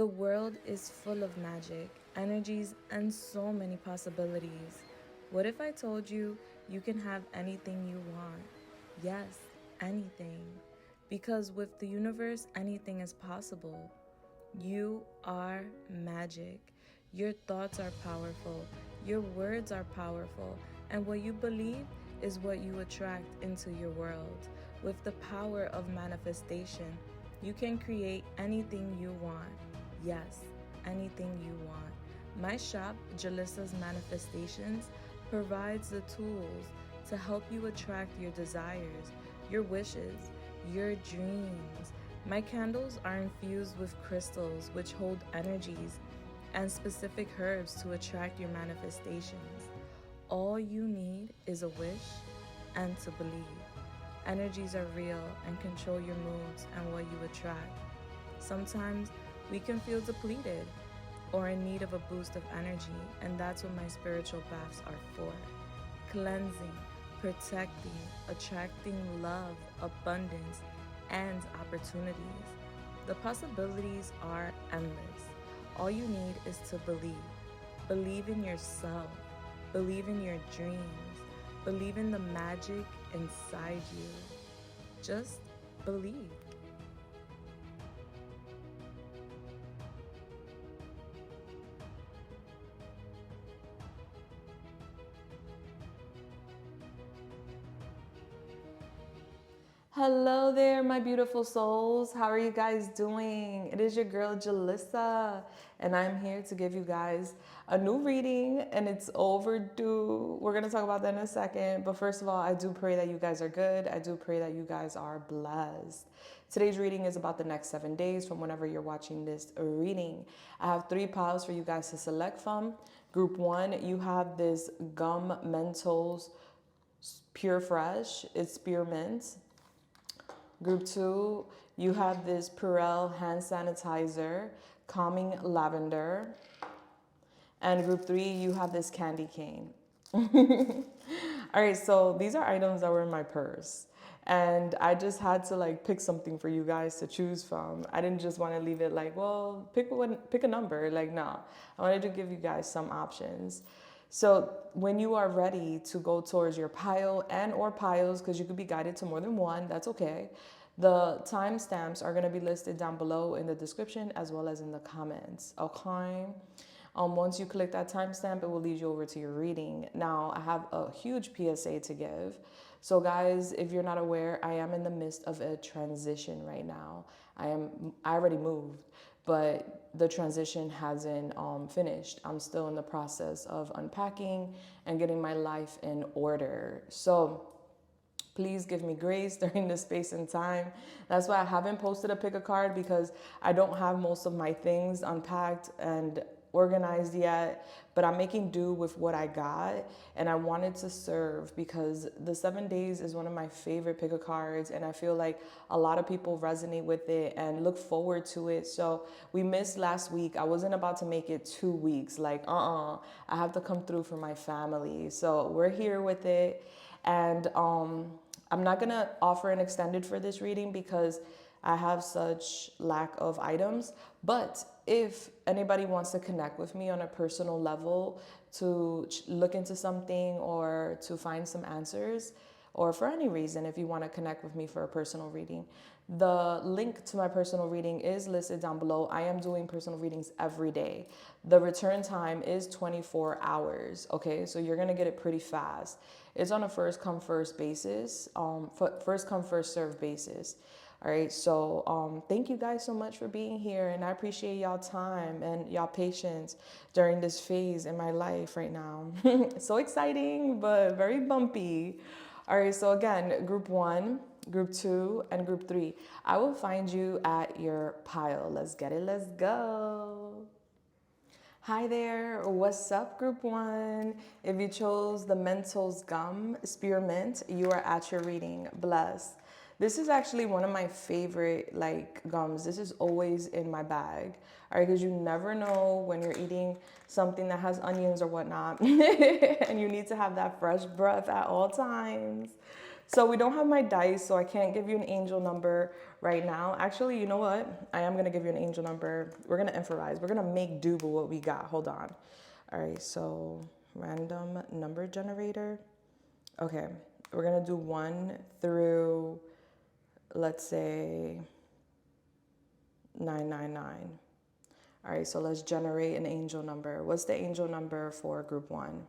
The world is full of magic, energies, and so many possibilities. What if I told you you can have anything you want? Yes, anything. Because with the universe, anything is possible. You are magic. Your thoughts are powerful. Your words are powerful. And what you believe is what you attract into your world. With the power of manifestation, you can create anything you want. Yes, anything you want. My shop, Julissa's Manifestations, provides the tools to help you attract your desires, your wishes, your dreams. My candles are infused with crystals which hold energies and specific herbs to attract your manifestations. All you need is a wish and to believe. Energies are real and control your moods and what you attract. Sometimes we can feel depleted or in need of a boost of energy, and that's what my spiritual baths are for. Cleansing, protecting, attracting love, abundance, and opportunities. The possibilities are endless. All you need is to believe. Believe in yourself. Believe in your dreams. Believe in the magic inside you. Just believe. Hello there, my beautiful souls. How are you guys doing? It is your girl, Julissa, and I'm here to give you guys a new reading, and it's overdue. We're going to talk about that in a second, but first of all, I do pray that you guys are good. I do pray that you guys are blessed. Today's reading is about the next 7 days from whenever you're watching this reading. I have 3 piles for you guys to select from. Group 1, you have this Gum Mentals Pure Fresh. It's spearmint. Group 2, you have this Purell hand sanitizer, calming lavender. And group 3, you have this candy cane. All right, so these are items that were in my purse. And I just had to pick something for you guys to choose from. I didn't just want to leave it well, pick a number. No, I wanted to give you guys some options. So when you are ready to go towards your pile or piles, because you could be guided to more than one, that's okay. The timestamps are going to be listed down below in the description as well as in the comments. Okay. Once you click that timestamp, it will lead you over to your reading. Now, I have a huge PSA to give. So guys, if you're not aware, I am in the midst of a transition right now. I already moved, but the transition hasn't finished. I'm still in the process of unpacking and getting my life in order. So please give me grace during this space and time. That's why I haven't posted a pick a card, because I don't have most of my things unpacked and organized yet, but I'm making do with what I got, and I wanted to serve because the 7 days is one of my favorite pick a cards, and I feel like a lot of people resonate with it and look forward to it. So we missed last week. I wasn't about to make it 2 weeks. I have to come through for my family. So we're here with it, and I'm not gonna offer an extended for this reading because I have such lack of items. But if anybody wants to connect with me on a personal level to look into something or to find some answers, or for any reason, if you want to connect with me for a personal reading, the link to my personal reading is listed down below. I am doing personal readings every day. The return time is 24 hours. Okay, so you're gonna get it pretty fast. It's on a first come first basis, first come first serve basis. All right, so thank you guys so much for being here, and I appreciate y'all time and y'all patience during this phase in my life right now. It's so exciting, but very bumpy. All right, so again, group 1, group 2, and group 3. I will find you at your pile. Let's get it, let's go. Hi there, what's up, group 1? If you chose the Mentals Gum Spearmint, you are at your reading. Bless. This is actually one of my favorite gums. This is always in my bag, all right, because you never know when you're eating something that has onions or whatnot, and you need to have that fresh breath at all times. So we don't have my dice, so I can't give you an angel number right now. Actually, you know what? I am going to give you an angel number. We're going to improvise. We're going to make do with what we got. Hold on. All right, so random number generator. Okay, we're going to do 1 through, let's say, 999. All right, so let's generate an angel number. What's the angel number for group 1?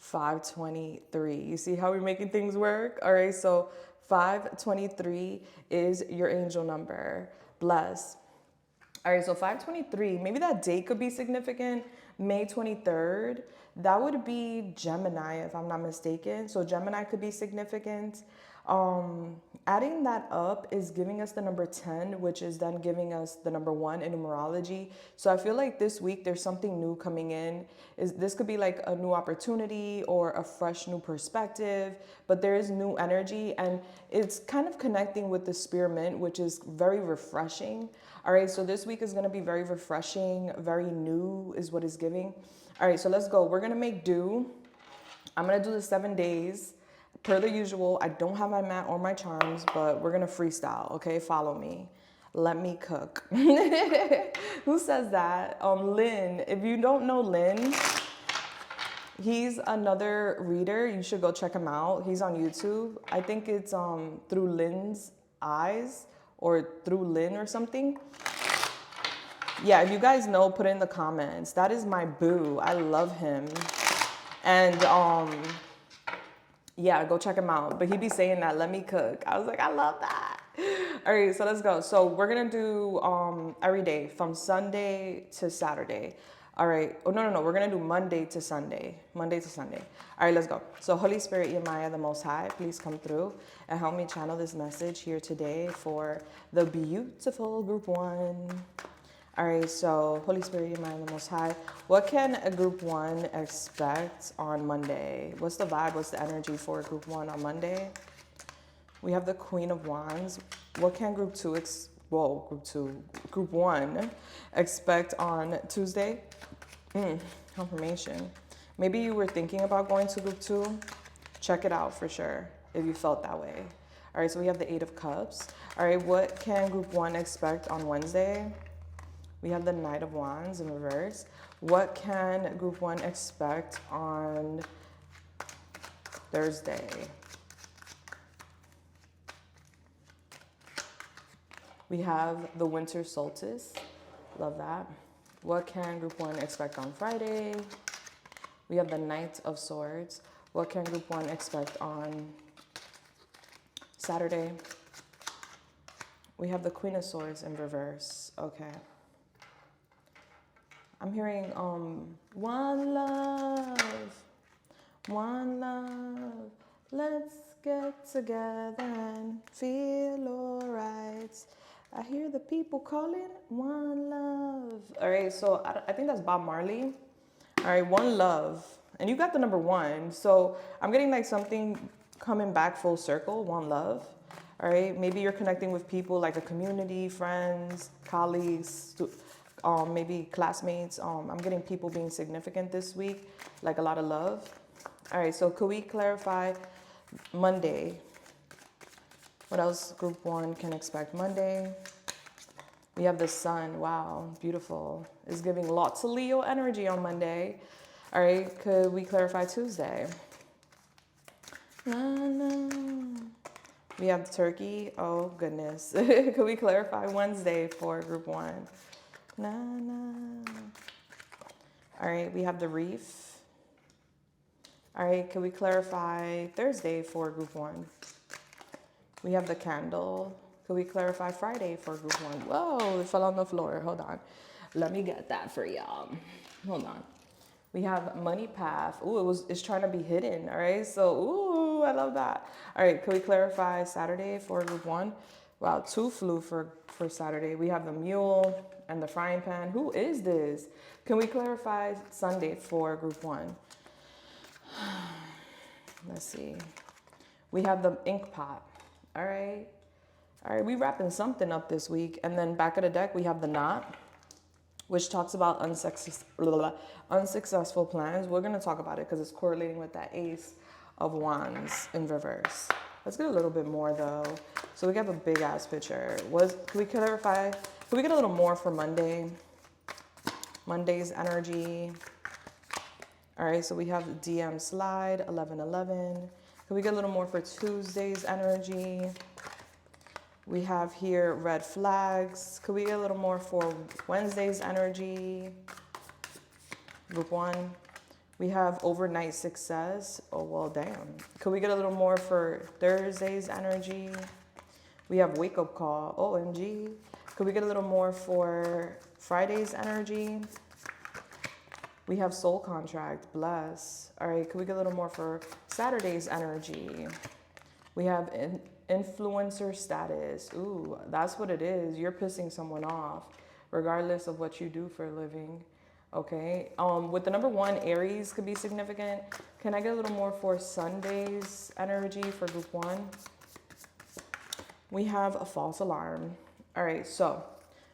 523. You see how we're making things work? All right, so 523 is your angel number. Bless. All right, so 523, maybe that date could be significant. May 23rd, that would be Gemini, if I'm not mistaken. So Gemini could be significant. Adding that up is giving us the number 10, which is then giving us the number 1 in numerology. So I feel like this week there's something new coming in. This could be like a new opportunity or a fresh new perspective, but there is new energy and it's kind of connecting with the spearmint, which is very refreshing. All right, so this week is going to be very refreshing, very new is what it's giving. All right, so let's go. We're going to make do. I'm going to do the 7 days. Per the usual, I don't have my mat or my charms, but we're going to freestyle, okay? Follow me. Let me cook. Who says that? Lynn. If you don't know Lynn, he's another reader. You should go check him out. He's on YouTube. I think it's through Lynn's eyes or through Lynn or something. Yeah, if you guys know, put it in the comments. That is my boo. I love him. And yeah, go check him out. But he be saying that, let me cook. I was like, I love that. All right, so let's go. So we're going to do every day from Sunday to Saturday. All right. Oh, no. We're going to do Monday to Sunday. Monday to Sunday. All right, let's go. So Holy Spirit, Yemaya, the Most High, please come through and help me channel this message here today for the beautiful group 1. All right, so Holy Spirit, your mind, the Most High. What can a group 1 expect on Monday? What's the vibe? What's the energy for group 1 on Monday? We have the Queen of Wands. What can group 1 expect on Tuesday? Confirmation. Maybe you were thinking about going to group 2. Check it out for sure if you felt that way. All right, so we have the 8 of Cups. All right, what can group 1 expect on Wednesday? We have the Knight of Wands in reverse. What can group 1 expect on Thursday? We have the Winter Solstice. Love that. What can group 1 expect on Friday? We have the Knight of Swords. What can group 1 expect on Saturday? We have the Queen of Swords in reverse. Okay. I'm hearing one love, let's get together and feel alright. I hear the people calling one love. All right, so I think that's Bob Marley. All right, one love. And you got the number 1. So I'm getting like something coming back full circle, one love. All right, maybe you're connecting with people like a community, friends, colleagues, maybe classmates. I'm getting people being significant this week, like a lot of love. All right, so could we clarify Monday? What else group 1 can expect Monday? We have the Sun. Wow, beautiful. It's giving lots of Leo energy on Monday. All right, could we clarify Tuesday? We have Turkey. Oh, goodness. Could we clarify Wednesday for group 1? All right, we have the Reef. All right, can we clarify Thursday for group 1? We have the Candle. Could we clarify Friday for group 1? Whoa, it fell on the floor. Hold on. Let me get that for y'all. Hold on. We have Money Path. Ooh, it's trying to be hidden. All right, so, ooh, I love that. All right, can we clarify Saturday for group 1? Wow, 2 flew for Saturday. We have the Mule and the Frying Pan. Who is this? Can we clarify Sunday for group 1? Let's see. We have the Ink Pot. All right, we wrapping something up this week. And then back of the deck, we have the Knot, which talks about unsuccessful plans. We're going to talk about it because it's correlating with that Ace. of Wands in reverse. Let's get a little bit more though. So we have a big ass picture. Can we clarify? Can we get a little more for Monday? Monday's energy. All right, so we have DM slide 1111. Can we get a little more for Tuesday's energy? We have here red flags. Could we get a little more for Wednesday's energy? Group 1. We have overnight success. Oh, well, damn. Could we get a little more for Thursday's energy? We have wake up call. OMG. Could we get a little more for Friday's energy? We have soul contract. Bless. All right. Could we get a little more for Saturday's energy? We have influencer status. Ooh, that's what it is. You're pissing someone off, regardless of what you do for a living. Okay. With the number 1, Aries could be significant. Can I get a little more for Sunday's energy for group 1? We have a false alarm. All right. So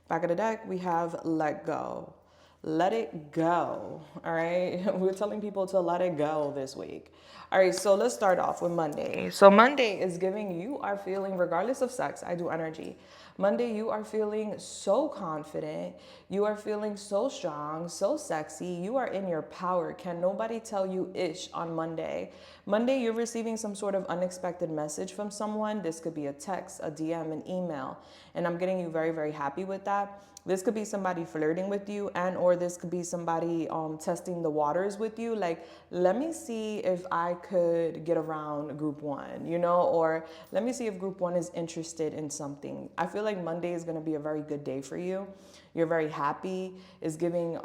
back of the deck, we have let go. Let it go. All right. We're telling people to let it go this week. All right. So let's start off with Monday. So Monday is giving you are feeling, regardless of sex, I do energy. Monday, you are feeling so confident. You are feeling so strong, so sexy. You are in your power. Can nobody tell you ish on Monday? Monday, you're receiving some sort of unexpected message from someone. This could be a text, a DM, an email. And I'm getting you very, very happy with that. This could be somebody flirting with you, and or this could be somebody testing the waters with you. Like, let me see if I could get around group 1, you know, or let me see if group 1 is interested in something. I feel like Monday is going to be a very good day for you. You're very happy. It's giving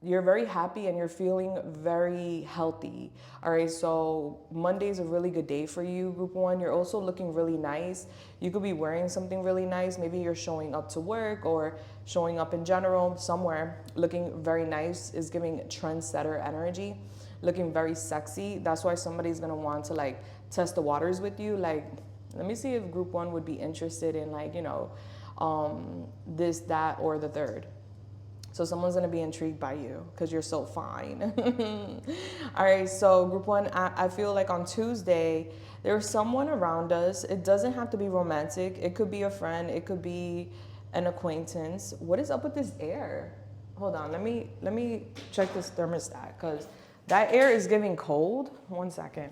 you're very happy and you're feeling very healthy. All right, so Monday's a really good day for you, group 1. You're also looking really nice. You could be wearing something really nice. Maybe you're showing up to work or showing up in general somewhere looking very nice. Is giving trendsetter energy, looking very sexy. That's why somebody's gonna want to like test the waters with you. Like, let me see if group 1 would be interested in, like, you know, this, that, or the third. So someone's going to be intrigued by you because you're so fine. All right. So group 1, I feel like on Tuesday, there's someone around us. It doesn't have to be romantic. It could be a friend. It could be an acquaintance. What is up with this air? Hold on. Let me check this thermostat because that air is giving cold. 1 second.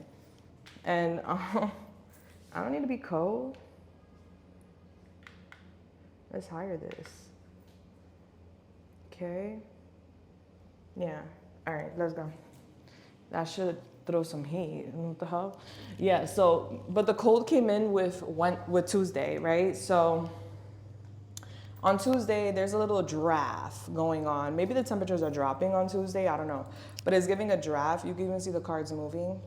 And I don't need to be cold. Let's hire this. Okay. Yeah. All right, let's go. That should throw some heat. What the hell? Yeah, so, but the cold came in with Tuesday, right? So on Tuesday, there's a little draft going on. Maybe the temperatures are dropping on Tuesday. I don't know. But it's giving a draft. You can even see the cards moving.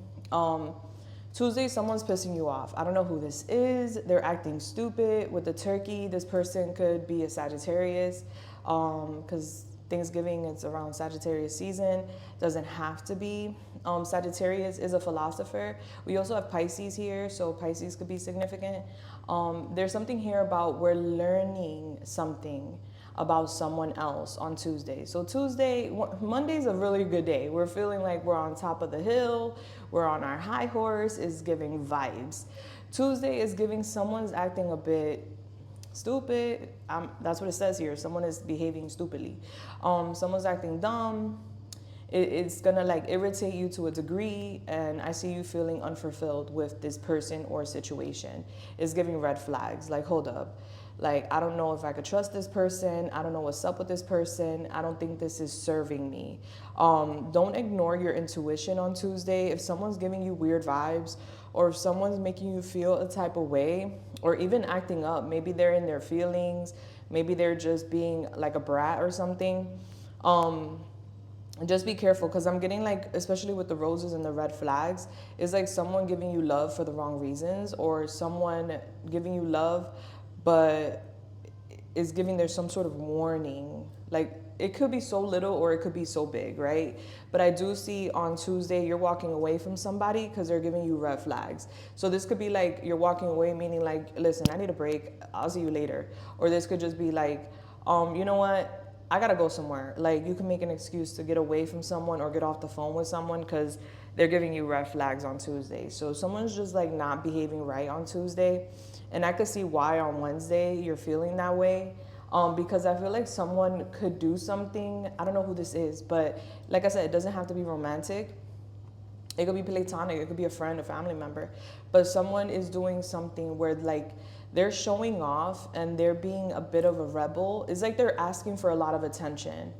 Tuesday, someone's pissing you off. I don't know who this is. They're acting stupid with the turkey. This person could be a Sagittarius. Because Thanksgiving, it's around Sagittarius season. Doesn't have to be. Sagittarius is a philosopher. We also have Pisces here, so Pisces could be significant. There's something here about we're learning something about someone else on Tuesday. So Monday's a really good day. We're feeling like we're on top of the hill. We're on our high horse. Is giving vibes. Tuesday is giving someone's acting a bit stupid. That's what it says here. Someone is behaving stupidly. Someone's acting dumb. It's gonna like irritate you to a degree, and I see you feeling unfulfilled with this person or situation. It's giving red flags. Like, hold up. Like, I don't know if I could trust this person. I don't know what's up with this person. I don't think this is serving me. Don't ignore your intuition on Tuesday. If someone's giving you weird vibes, or if someone's making you feel a type of way, or even acting up, maybe they're in their feelings, maybe they're just being like a brat or something, just be careful, because I'm getting like, especially with the roses and the red flags, it's like someone giving you love for the wrong reasons, or someone giving you love but is giving there's some sort of warning. Like, it could be so little or it could be so big, right? But I do see on Tuesday you're walking away from somebody because they're giving you red flags. So this could be like you're walking away, meaning like, listen, I need a break. I'll see you later. Or this could just be like, you know what? I gotta go somewhere. Like, you can make an excuse to get away from someone or get off the phone with someone because they're giving you red flags on Tuesday. So someone's just like not behaving right on Tuesday. And I could see why on Wednesday you're feeling that way. Because I feel like someone could do something. I don't know who this is, but like I said, it doesn't have to be romantic. It could be platonic. It could be a friend, a family member. But someone is doing something where like they're showing off and they're being a bit of a rebel. It's like they're asking for a lot of attention.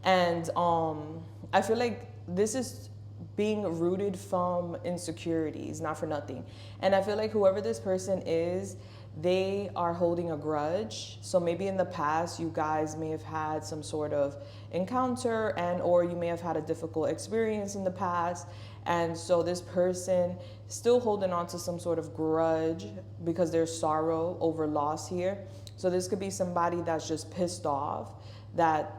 And I feel like this is being rooted from insecurities, not for nothing. And I feel like whoever this person is, they are holding a grudge. So maybe in the past you guys may have had some sort of encounter, and or you may have had a difficult experience in the past, and so this person still holding on to some sort of grudge because there's sorrow over loss here. So this could be somebody that's just pissed off that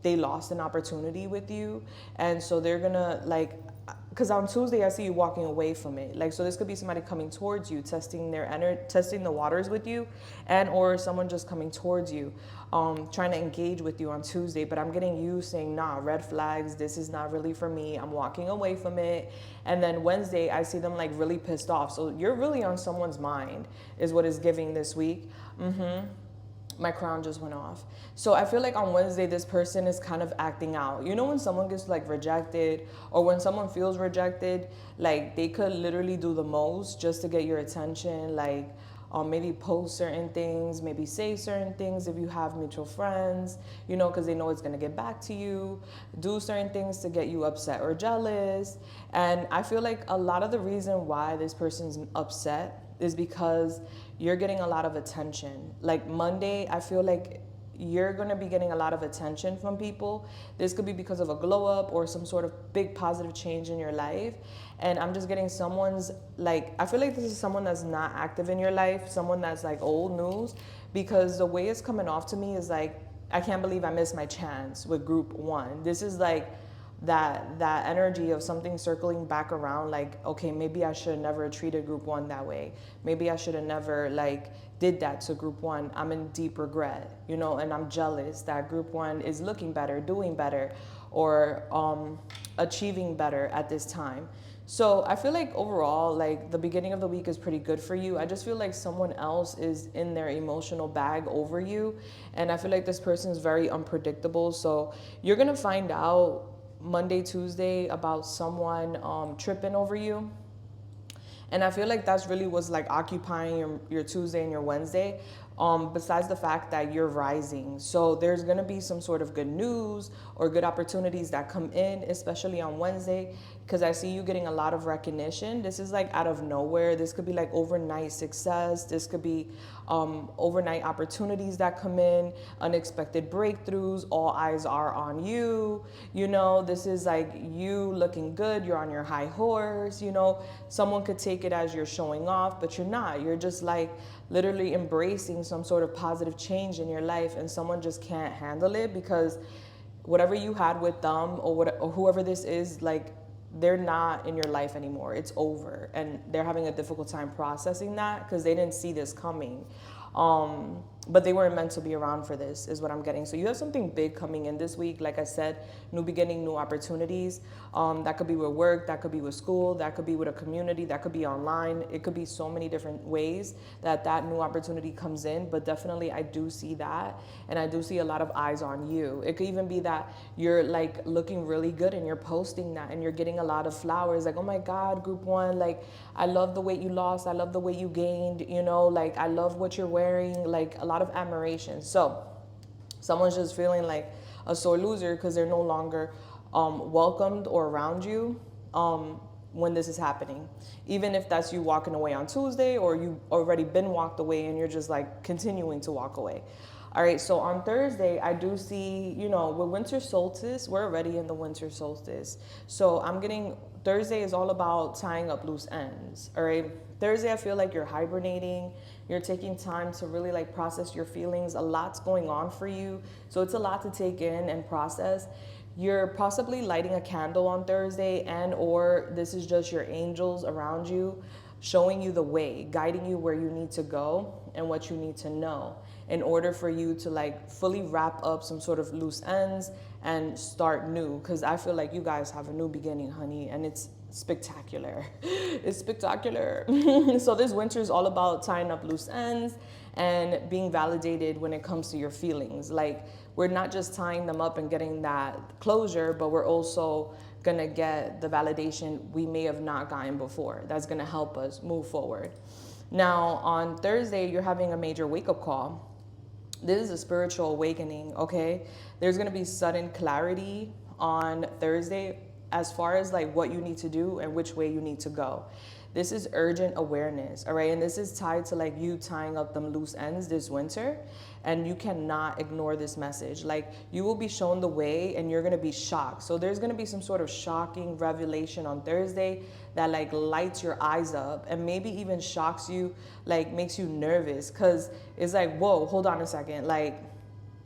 they lost an opportunity with you, and so they're gonna like, because on Tuesday I see you walking away from it. Like, so this could be somebody coming towards you, testing their energy, testing the waters with you, and or someone just coming towards you, trying to engage with you on Tuesday. But I'm getting you saying, nah, red flags, this is not really for me, I'm walking away from it. And then Wednesday I see them like really pissed off. So you're really on someone's mind is what is giving this week. My crown just went off. So I feel like on Wednesday, this person is kind of acting out. You know, when someone gets like rejected or when someone feels rejected, like they could literally do the most just to get your attention. Like maybe post certain things, maybe say certain things if you have mutual friends, you know, because they know it's going to get back to you. Do certain things to get you upset or jealous. And I feel like a lot of the reason why this person's upset is because you're getting a lot of attention. Like Monday, I feel like you're going to be getting a lot of attention from people. This could be because of a glow up or some sort of big positive change in your life. And I'm just getting someone's like, I feel like this is someone that's not active in your life, someone that's like old news, because the way it's coming off to me is like, I can't believe I missed my chance with group one. This is like that energy of something circling back around, like, okay, maybe I should have never treated group one that way. Maybe I should have never like did that to group one. I'm in deep regret, you know, and I'm jealous that group one is looking better, doing better, or achieving better at this time. So I feel like overall, like the beginning of the week is pretty good for you. I just feel like someone else is in their emotional bag over you. And I feel like this person is very unpredictable. So you're going to find out Monday, Tuesday about someone tripping over you. And I feel like that's really what's like occupying your Tuesday and your Wednesday, besides the fact that you're rising. So there's going to be some sort of good news or good opportunities that come in, especially on Wednesday, because I see you getting a lot of recognition. This is like out of nowhere. This could be like overnight success. This could be overnight opportunities that come in, unexpected breakthroughs. All eyes are on you. You know, this is like you looking good. You're on your high horse. You know, someone could take it as you're showing off, but you're not. You're just like literally embracing some sort of positive change in your life, and someone just can't handle it because whatever you had with them or whoever this is, like, they're not in your life anymore. It's over, and they're having a difficult time processing that because they didn't see this coming. But they weren't meant to be around for this, is what I'm getting. So you have something big coming in this week. Like I said, new beginning, new opportunities. That could be with work, that could be with school, that could be with a community, that could be online. It could be so many different ways that new opportunity comes in. But definitely I do see that, and I do see a lot of eyes on you. It could even be that you're like looking really good and you're posting that and you're getting a lot of flowers. Like, oh my God, group one, like, I love the weight you lost. I love the weight you gained, you know, like, I love what you're wearing, like a lot of admiration. So someone's just feeling like a sore loser because they're no longer welcomed or around you when this is happening. Even if that's you walking away on Tuesday, or you already been walked away and you're just like continuing to walk away. All right, so on Thursday, I do see, you know, with winter solstice, we're already in the winter solstice. So I'm getting, Thursday is all about tying up loose ends, all right? Thursday, I feel like you're hibernating. You're taking time to really like process your feelings. A lot's going on for you. So it's a lot to take in and process. You're possibly lighting a candle on Thursday, and or this is just your angels around you showing you the way, guiding you where you need to go and what you need to know. in order for you to like fully wrap up some sort of loose ends and start new. Because I feel like you guys have a new beginning, honey, and it's spectacular. It's spectacular. So this winter is all about tying up loose ends and being validated when it comes to your feelings. Like, we're not just tying them up and getting that closure, but we're also gonna get the validation we may have not gotten before. That's gonna help us move forward. Now, on Thursday, you're having a major wake-up call. This is a spiritual awakening, okay? There's gonna be sudden clarity on Thursday as far as like what you need to do and which way you need to go. This is urgent awareness, all right? And this is tied to like you tying up them loose ends this winter, and you cannot ignore this message. Like, you will be shown the way and you're gonna be shocked. So there's gonna be some sort of shocking revelation on Thursday that like lights your eyes up and maybe even shocks you, like makes you nervous, because it's like, whoa, hold on a second. Like,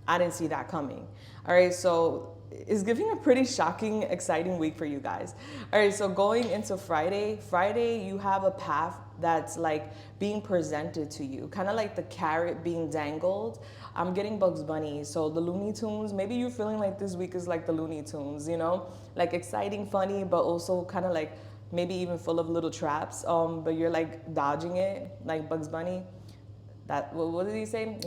I didn't see that coming. All right, so it's giving a pretty shocking, exciting week for you guys. All right, so going into Friday, you have a path that's like being presented to you, kind of like the carrot being dangled. I'm getting Bugs Bunny, so the Looney Tunes. Maybe you're feeling like this week is like the Looney Tunes, you know, like exciting, funny, but also kind of like maybe even full of little traps. But you're like dodging it, like Bugs Bunny. That, what did he say?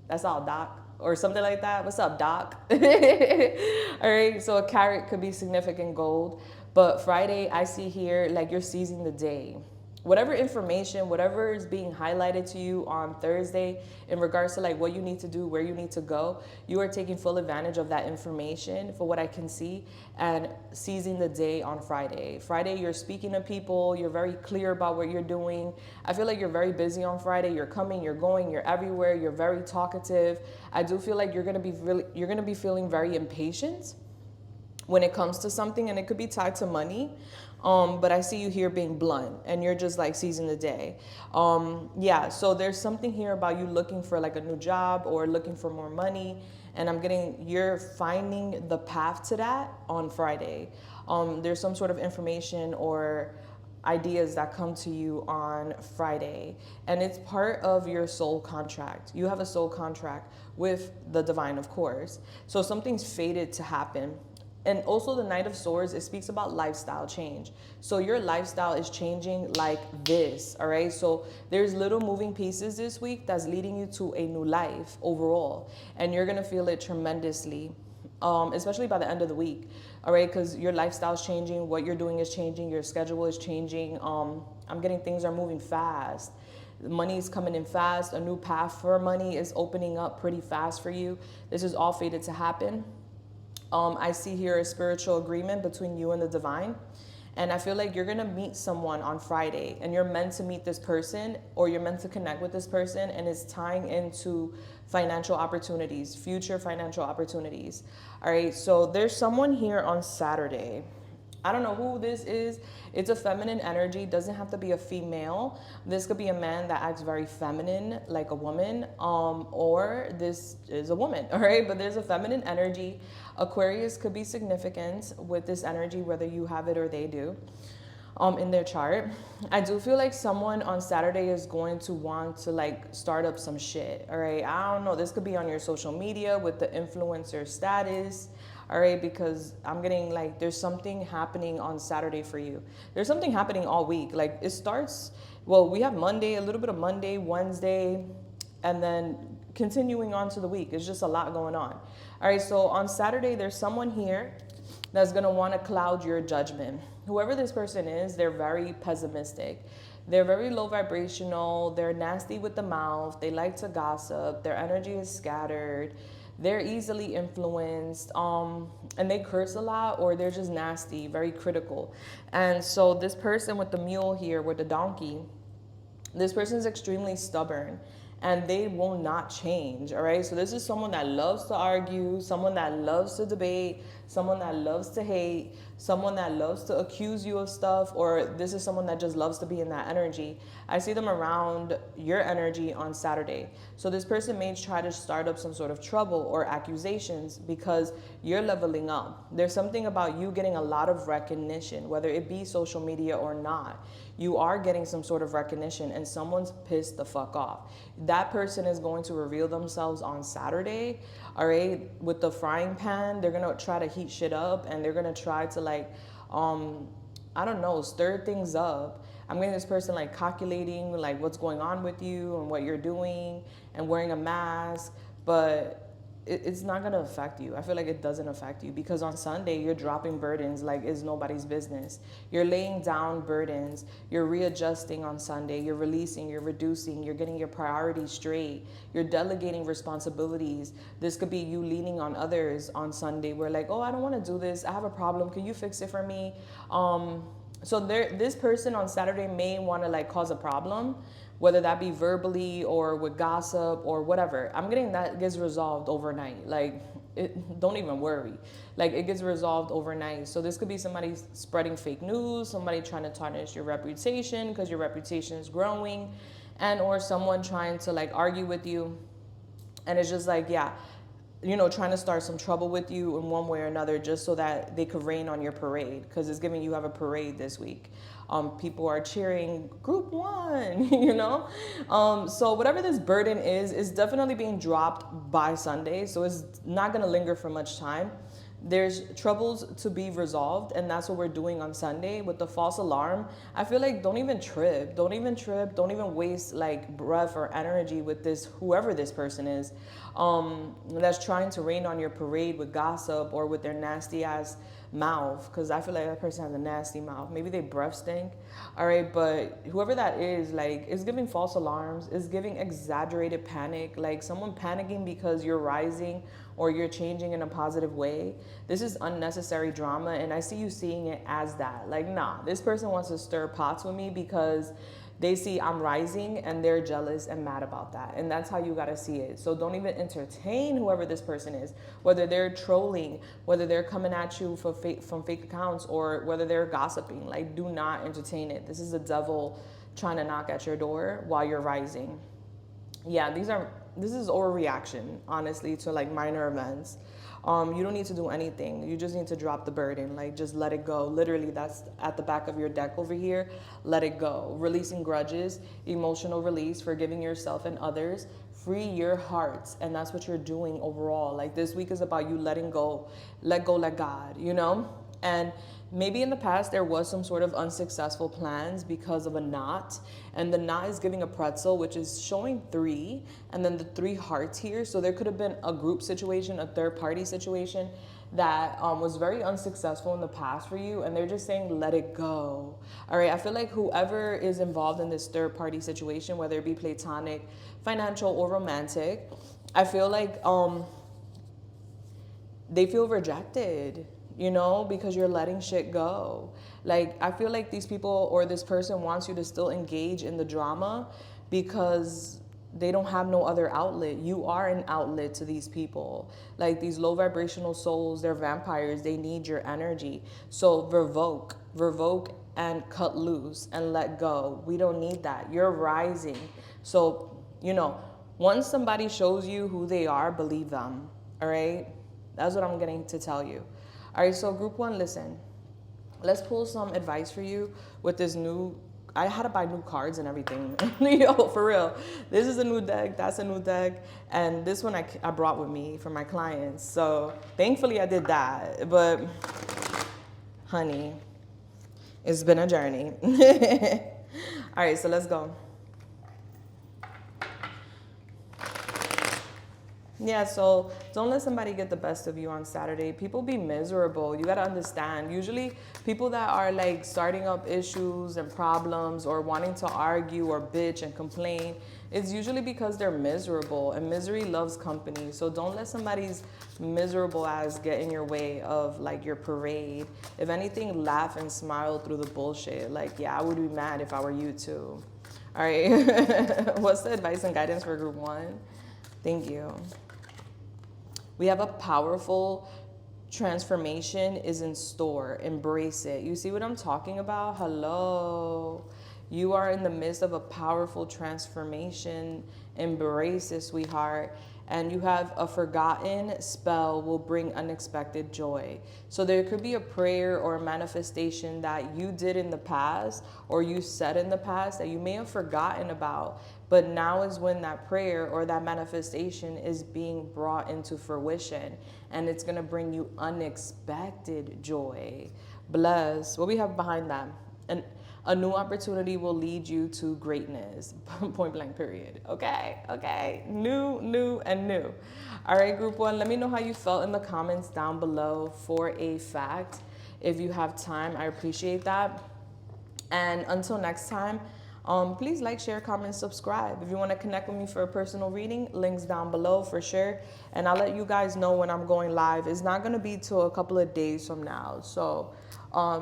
That's all, Doc. Or something like that. What's up, Doc? All right, so a carrot could be significant gold. But Friday, I see here, like you're seizing the day. Whatever information, whatever is being highlighted to you on Thursday in regards to like what you need to do, where you need to go, you are taking full advantage of that information for what I can see and seizing the day on Friday. Friday, you're speaking to people, you're very clear about what you're doing. I feel like you're very busy on Friday. You're coming, you're going, you're everywhere, you're very talkative. I do feel like you're gonna be feeling very impatient when it comes to something, and it could be tied to money. But I see you here being blunt and you're just like seizing the day. Yeah, so there's something here about you looking for like a new job or looking for more money. And I'm getting, you're finding the path to that on Friday. There's some sort of information or ideas that come to you on Friday, and it's part of your soul contract. You have a soul contract with the divine, of course. So something's fated to happen. And also the Knight of Swords, it speaks about lifestyle change. So your lifestyle is changing like this, all right? So there's little moving pieces this week that's leading you to a new life overall. And you're gonna feel it tremendously, especially by the end of the week, all right? Because your lifestyle is changing, what you're doing is changing, your schedule is changing. I'm getting things are moving fast. Money is coming in fast. A new path for money is opening up pretty fast for you. This is all fated to happen. I see here a spiritual agreement between you and the divine. And I feel like you're going to meet someone on Friday, and you're meant to meet this person, or you're meant to connect with this person, and it's tying into financial opportunities, future financial opportunities. All right, so there's someone here on Saturday. I don't know who this is. It's a feminine energy. Doesn't have to be a female. This could be a man that acts very feminine, like a woman, or this is a woman, all right? But there's a feminine energy. Aquarius could be significant with this energy, whether you have it or they do, in their chart. I do feel like someone on Saturday is going to want to like start up some shit, all right? I don't know. This could be on your social media with the influencer status. All right, because I'm getting like there's something happening on Saturday for you. There's something happening all week. Like it starts, well, we have Monday, a little bit of Monday, Wednesday, and then continuing on to the week. It's just a lot going on. All right, so on Saturday, there's someone here that's gonna wanna cloud your judgment. Whoever this person is, they're very pessimistic. They're very low vibrational. They're nasty with the mouth. They like to gossip. Their energy is scattered. They're easily influenced, and they curse a lot, or they're just nasty, very critical. And so this person with the mule here, with the donkey, this person is extremely stubborn, and they will not change, all right? So this is someone that loves to argue, someone that loves to debate, someone that loves to hate, someone that loves to accuse you of stuff, or this is someone that just loves to be in that energy. I see them around your energy on Saturday. So this person may try to start up some sort of trouble or accusations because you're leveling up. There's something about you getting a lot of recognition, whether it be social media or not. You are getting some sort of recognition and someone's pissed the fuck off. That person is going to reveal themselves on Saturday, all right, with the frying pan. They're going to try to heat shit up and they're going to try to like, I don't know, stir things up. I'm getting this person like calculating like what's going on with you and what you're doing and wearing a mask, but it's not going to affect you. I feel like it doesn't affect you because on Sunday you're dropping burdens like it's nobody's business. You're laying down burdens. You're readjusting on Sunday. You're releasing, you're reducing, you're getting your priorities straight. You're delegating responsibilities. This could be you leaning on others on Sunday. We're like, oh, I don't want to do this. I have a problem. Can you fix it for me? So this person on Saturday may want to like cause a problem, whether that be verbally or with gossip or whatever. I'm getting that gets resolved overnight. Like, don't even worry. Like, it gets resolved overnight. So this could be somebody spreading fake news, somebody trying to tarnish your reputation because your reputation is growing, and or someone trying to like argue with you. And it's just like, yeah, you know, trying to start some trouble with you in one way or another just so that they could rain on your parade, because it's giving you have a parade this week. People are cheering group one, you know? So whatever this burden is definitely being dropped by Sunday. So it's not going to linger for much time. There's troubles to be resolved, and that's what we're doing on Sunday with the false alarm. I feel like don't even trip, don't even waste like breath or energy with this, whoever this person is, that's trying to rain on your parade with gossip or with their nasty ass mouth, because I feel like that person has a nasty mouth. Maybe they breath stink, all right, but whoever that is, like, is giving false alarms, is giving exaggerated panic, like someone panicking because you're rising or you're changing in a positive way. This is unnecessary drama, and I see you seeing it as that. Like, nah, this person wants to stir pots with me because they see I'm rising and they're jealous and mad about that. And that's how you gotta see it. So don't even entertain whoever this person is, whether they're trolling, whether they're coming at you for from fake accounts, or whether they're gossiping. Like, do not entertain it. This is the devil trying to knock at your door while you're rising. Yeah, this is overreaction, honestly, to like minor events. You don't need to do anything. You just need to drop the burden. Like, just let it go. Literally, that's at the back of your deck over here. Let it go. Releasing grudges, emotional release, forgiving yourself and others. Free your hearts. And that's what you're doing overall. Like, this week is about you letting go. Let go, let God, you know? And maybe in the past there was some sort of unsuccessful plans because of a knot, and the knot is giving a pretzel, which is showing 3, and then the 3 hearts here. So there could have been a group situation, a third party situation that was very unsuccessful in the past for you, and they're just saying let it go. All right, I feel like whoever is involved in this third party situation, whether it be platonic, financial, or romantic, I feel like they feel rejected, you know, because you're letting shit go. Like, I feel like these people or this person wants you to still engage in the drama because they don't have no other outlet. You are an outlet to these people. Like, these low vibrational souls, they're vampires. They need your energy. So revoke and cut loose and let go. We don't need that. You're rising. So, you know, once somebody shows you who they are, believe them. All right? That's what I'm getting to tell you. All right, so group 1, listen. Let's pull some advice for you with this new, I had to buy new cards and everything. Yo, for real. This is a new deck, that's a new deck. And this one I brought with me for my clients. So thankfully I did that. But honey, it's been a journey. All right, so let's go. Yeah, so don't let somebody get the best of you on Saturday. People be miserable. You got to understand. Usually people that are like starting up issues and problems or wanting to argue or bitch and complain, it's usually because they're miserable, and misery loves company. So don't let somebody's miserable ass get in your way of like your parade. If anything, laugh and smile through the bullshit. Like, yeah, I would be mad if I were you too. All right. What's the advice and guidance for group 1? Thank you. We have a powerful transformation is in store. Embrace it. You see what I'm talking about? Hello. You are in the midst of a powerful transformation. Embrace it, sweetheart. And you have a forgotten spell will bring unexpected joy. So there could be a prayer or a manifestation that you did in the past or you said in the past that you may have forgotten about. But now is when that prayer or that manifestation is being brought into fruition. And it's going to bring you unexpected joy. Bless. What we have behind that? And a new opportunity will lead you to greatness. Point blank, period. Okay, okay. New, and new. All right, group one, let me know how you felt in the comments down below for a fact. If you have time, I appreciate that. And until next time, please like, share, comment, subscribe. If you want to connect with me for a personal reading, links down below for sure. And I'll let you guys know when I'm going live. It's not going to be till a couple of days from now. So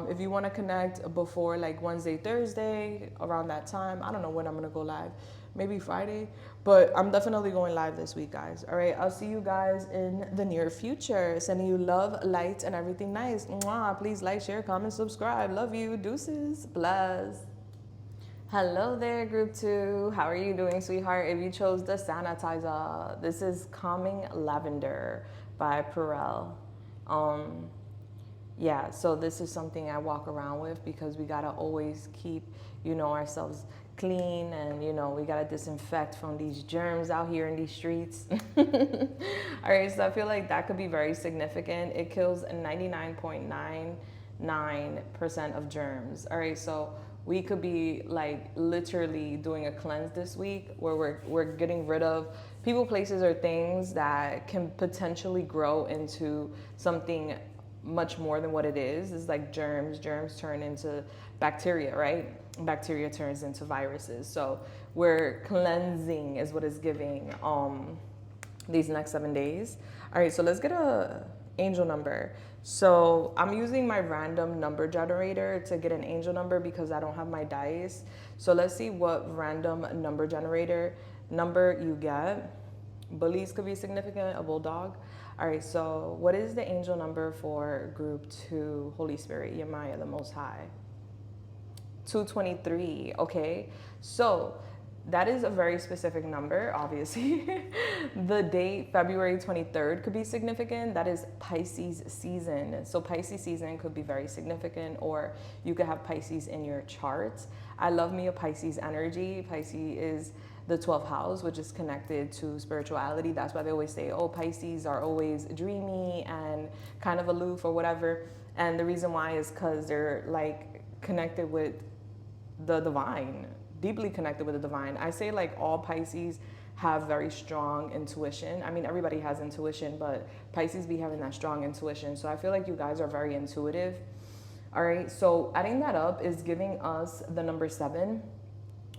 if you want to connect before like Wednesday, Thursday, around that time, I don't know when I'm going to go live. Maybe Friday. But I'm definitely going live this week, guys. All right. I'll see you guys in the near future. Sending you love, light, and everything nice. Mwah. Please like, share, comment, subscribe. Love you. Deuces. Bless. Hello there, group two. How are you doing, sweetheart? If you chose the sanitizer, this is Calming Lavender by Perel. Yeah, so this is something I walk around with because we gotta always keep, ourselves clean, and we gotta disinfect from these germs out here in these streets. All right, so I feel like that could be very significant. It kills 99.99% of germs. All right, so we could be like literally doing a cleanse this week where we're getting rid of people, places, or things that can potentially grow into something much more than what it is. It's like germs. Germs turn into bacteria, right? Bacteria turns into viruses. So we're cleansing is what it's giving these next 7 days. All right, so let's get a angel number. So I'm using my random number generator to get an angel number because I don't have my dice. So let's see what random number generator number you get. Bullies could be significant, a bulldog. All right, so what is the angel number for group 2, Holy Spirit, Yemaya, the Most High? 223, okay. So that is a very specific number, obviously. The date, February 23rd, could be significant. That is Pisces season. So Pisces season could be very significant, or you could have Pisces in your charts. I love me a Pisces energy. Pisces is the 12th house, which is connected to spirituality. That's why they always say, oh, Pisces are always dreamy and kind of aloof or whatever. And the reason why is because they're like connected with the divine. Deeply connected with the divine. I say like all Pisces have very strong intuition. I mean, everybody has intuition, but Pisces be having that strong intuition. So I feel like you guys are very intuitive. All right, so adding that up is giving us the number 7,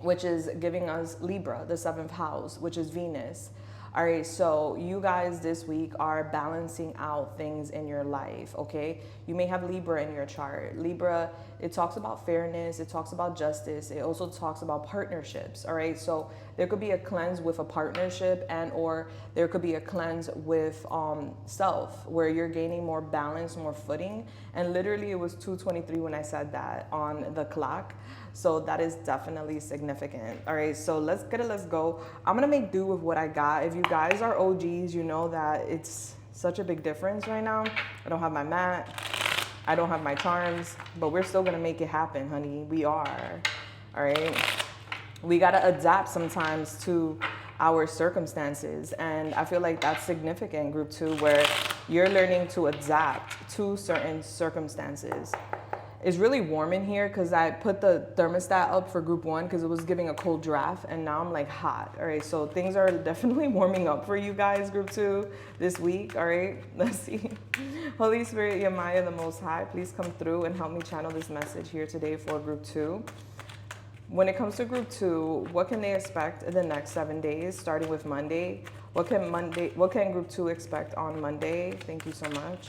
which is giving us Libra, the 7th house, which is Venus. All right, so you guys this week are balancing out things in your life, okay? You may have Libra in your chart. Libra, it talks about fairness, it talks about justice, it also talks about partnerships, all right? So there could be a cleanse with a partnership, and or there could be a cleanse with self, where you're gaining more balance, more footing. And literally it was 2:23 when I said that on the clock. So that is definitely significant. All right, so let's get it, let's go. I'm gonna make do with what I got. If you guys are OGs, you know that it's such a big difference right now. I don't have my mat, I don't have my charms, but we're still gonna make it happen, honey. We are, all right? We gotta adapt sometimes to our circumstances. And I feel like that's significant, group 2, where you're learning to adapt to certain circumstances. It's really warm in here because I put the thermostat up for group 1 because it was giving a cold draft, and now I'm like hot. All right, so things are definitely warming up for you guys, group 2, this week. All right, let's see. Holy Spirit, Yemaya, the Most High, please come through and help me channel this message here today for group 2. When it comes to group 2, what can they expect in the next 7 days, starting with Monday? What can group 2 expect on Monday? Thank you so much.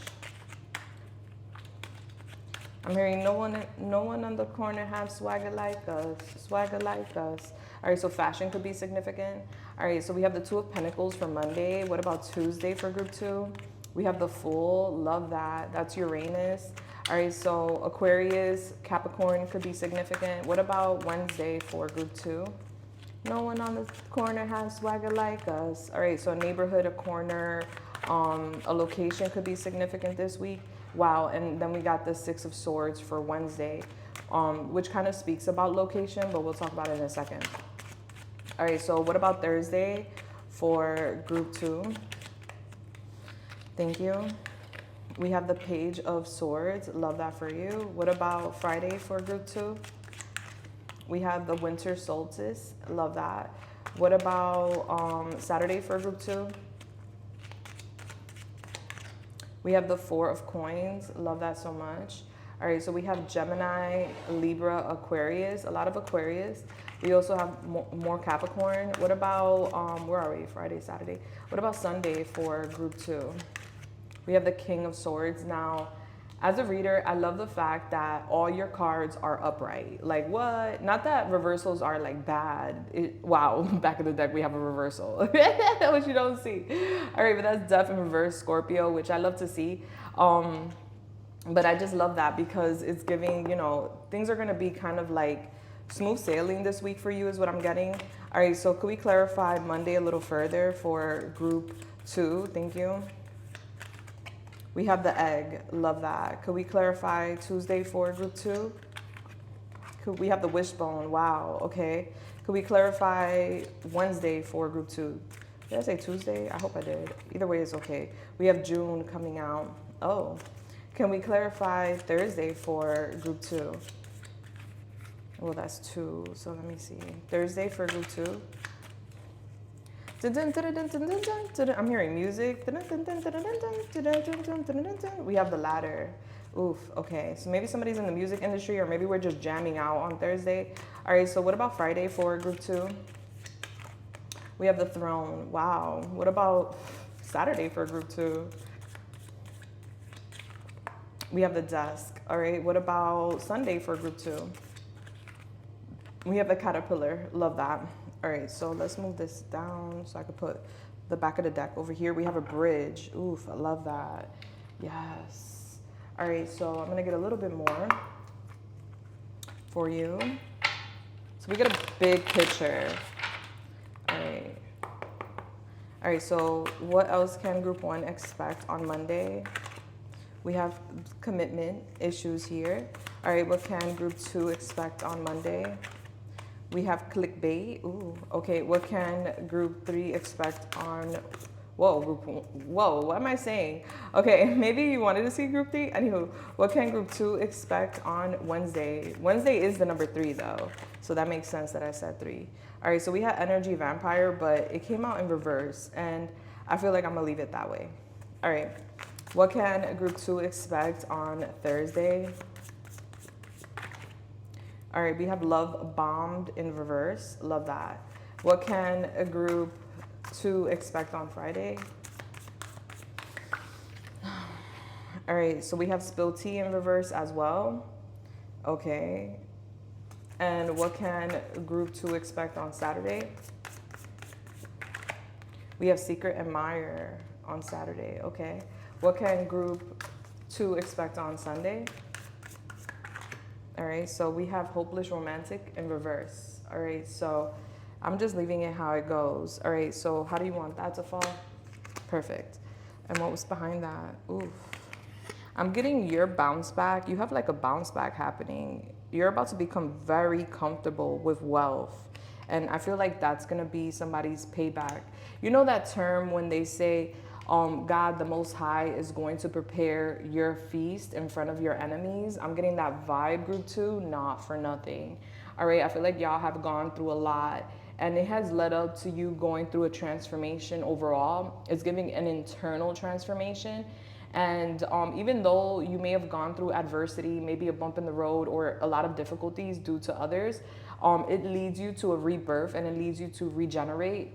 I'm hearing no one on the corner have swagger like us, swagger like us. All right, so fashion could be significant. All right, so we have the 2 of Pentacles for Monday. What about Tuesday for group 2? We have the Fool. Love that. That's Uranus. All right, so Aquarius, Capricorn could be significant. What about Wednesday for group 2? No one on the corner has swagger like us. All right, so a neighborhood, a corner, a location could be significant this week. Wow, and then we got the Six of Swords for Wednesday, which kind of speaks about location, but we'll talk about it in a second. All right, so what about Thursday for group 2? Thank you. We have the Page of Swords. Love that for you. What about Friday for group 2? We have the Winter Solstice. Love that. What about Saturday for group 2? We have the Four of Coins. Love that so much. All right, so we have Gemini, Libra, Aquarius. A lot of Aquarius. We also have more Capricorn. What about, where are we? Friday, Saturday. What about Sunday for group 2? We have the King of Swords. Now, as a reader, I love the fact that all your cards are upright. Like what? Not that reversals are like bad. Wow, back of the deck we have a reversal, which you don't see. All right, but that's Death in reverse, Scorpio, which I love to see. But I just love that because it's giving, you know, things are going to be kind of like smooth sailing this week for you is what I'm getting. All right, so could we clarify Monday a little further for group 2? Thank you. We have the Egg. Love that. Could we clarify Tuesday for group 2? Could we have the Wishbone? Wow. Okay. Could we clarify Wednesday for group 2? Did I say Tuesday? I hope I did. Either way is okay. We have June coming out. Oh. Can we clarify Thursday for group 2? Well, that's 2. So let me see. Thursday for group 2. I'm hearing music. We have the Ladder. Oof, okay. So maybe somebody's in the music industry or maybe we're just jamming out on Thursday. All right, so what about Friday for group 2? We have the Throne. Wow. What about Saturday for group 2? We have the Desk. All right, what about Sunday for group 2? We have the Caterpillar. Love that. All right, so let's move this down so I could put the back of the deck over here. We have a Bridge. Oof, I love that. Yes. All right, so I'm gonna get a little bit more for you. So we get a big picture. All right. All right, so what else can group 1 expect on Monday? We have commitment issues here. All right, what can group 2 expect on Monday? We have clickbait. Ooh, okay. What can group 3 expect on, whoa, what am I saying? Okay, maybe you wanted to see group 3. Anywho, what can group 2 expect on Wednesday? Wednesday is the number 3 though. So that makes sense that I said 3. All right, so we had Energy Vampire, but it came out in reverse and I feel like I'm gonna leave it that way. All right, what can group 2 expect on Thursday? All right, we have Love Bombed in reverse. Love that. What can a group 2 expect on Friday? All right, so we have Spill Tea in reverse as well. Okay. And what can group 2 expect on Saturday? We have Secret Admirer on Saturday. Okay. What can group 2 expect on Sunday? All right, so we have Hopeless Romantic in reverse. All right, so I'm just leaving it how it goes. All right, so how do you want that to fall? Perfect. And what was behind that? Oof. I'm getting your bounce back. You have like a bounce back happening. You're about to become very comfortable with wealth. And I feel like that's gonna be somebody's payback. You know that term when they say, God, the Most High, is going to prepare your feast in front of your enemies. I'm getting that vibe, group 2, not for nothing. All right, I feel like y'all have gone through a lot and it has led up to you going through a transformation overall. It's giving an internal transformation. And even though you may have gone through adversity, maybe a bump in the road or a lot of difficulties due to others, it leads you to a rebirth and it leads you to regenerate.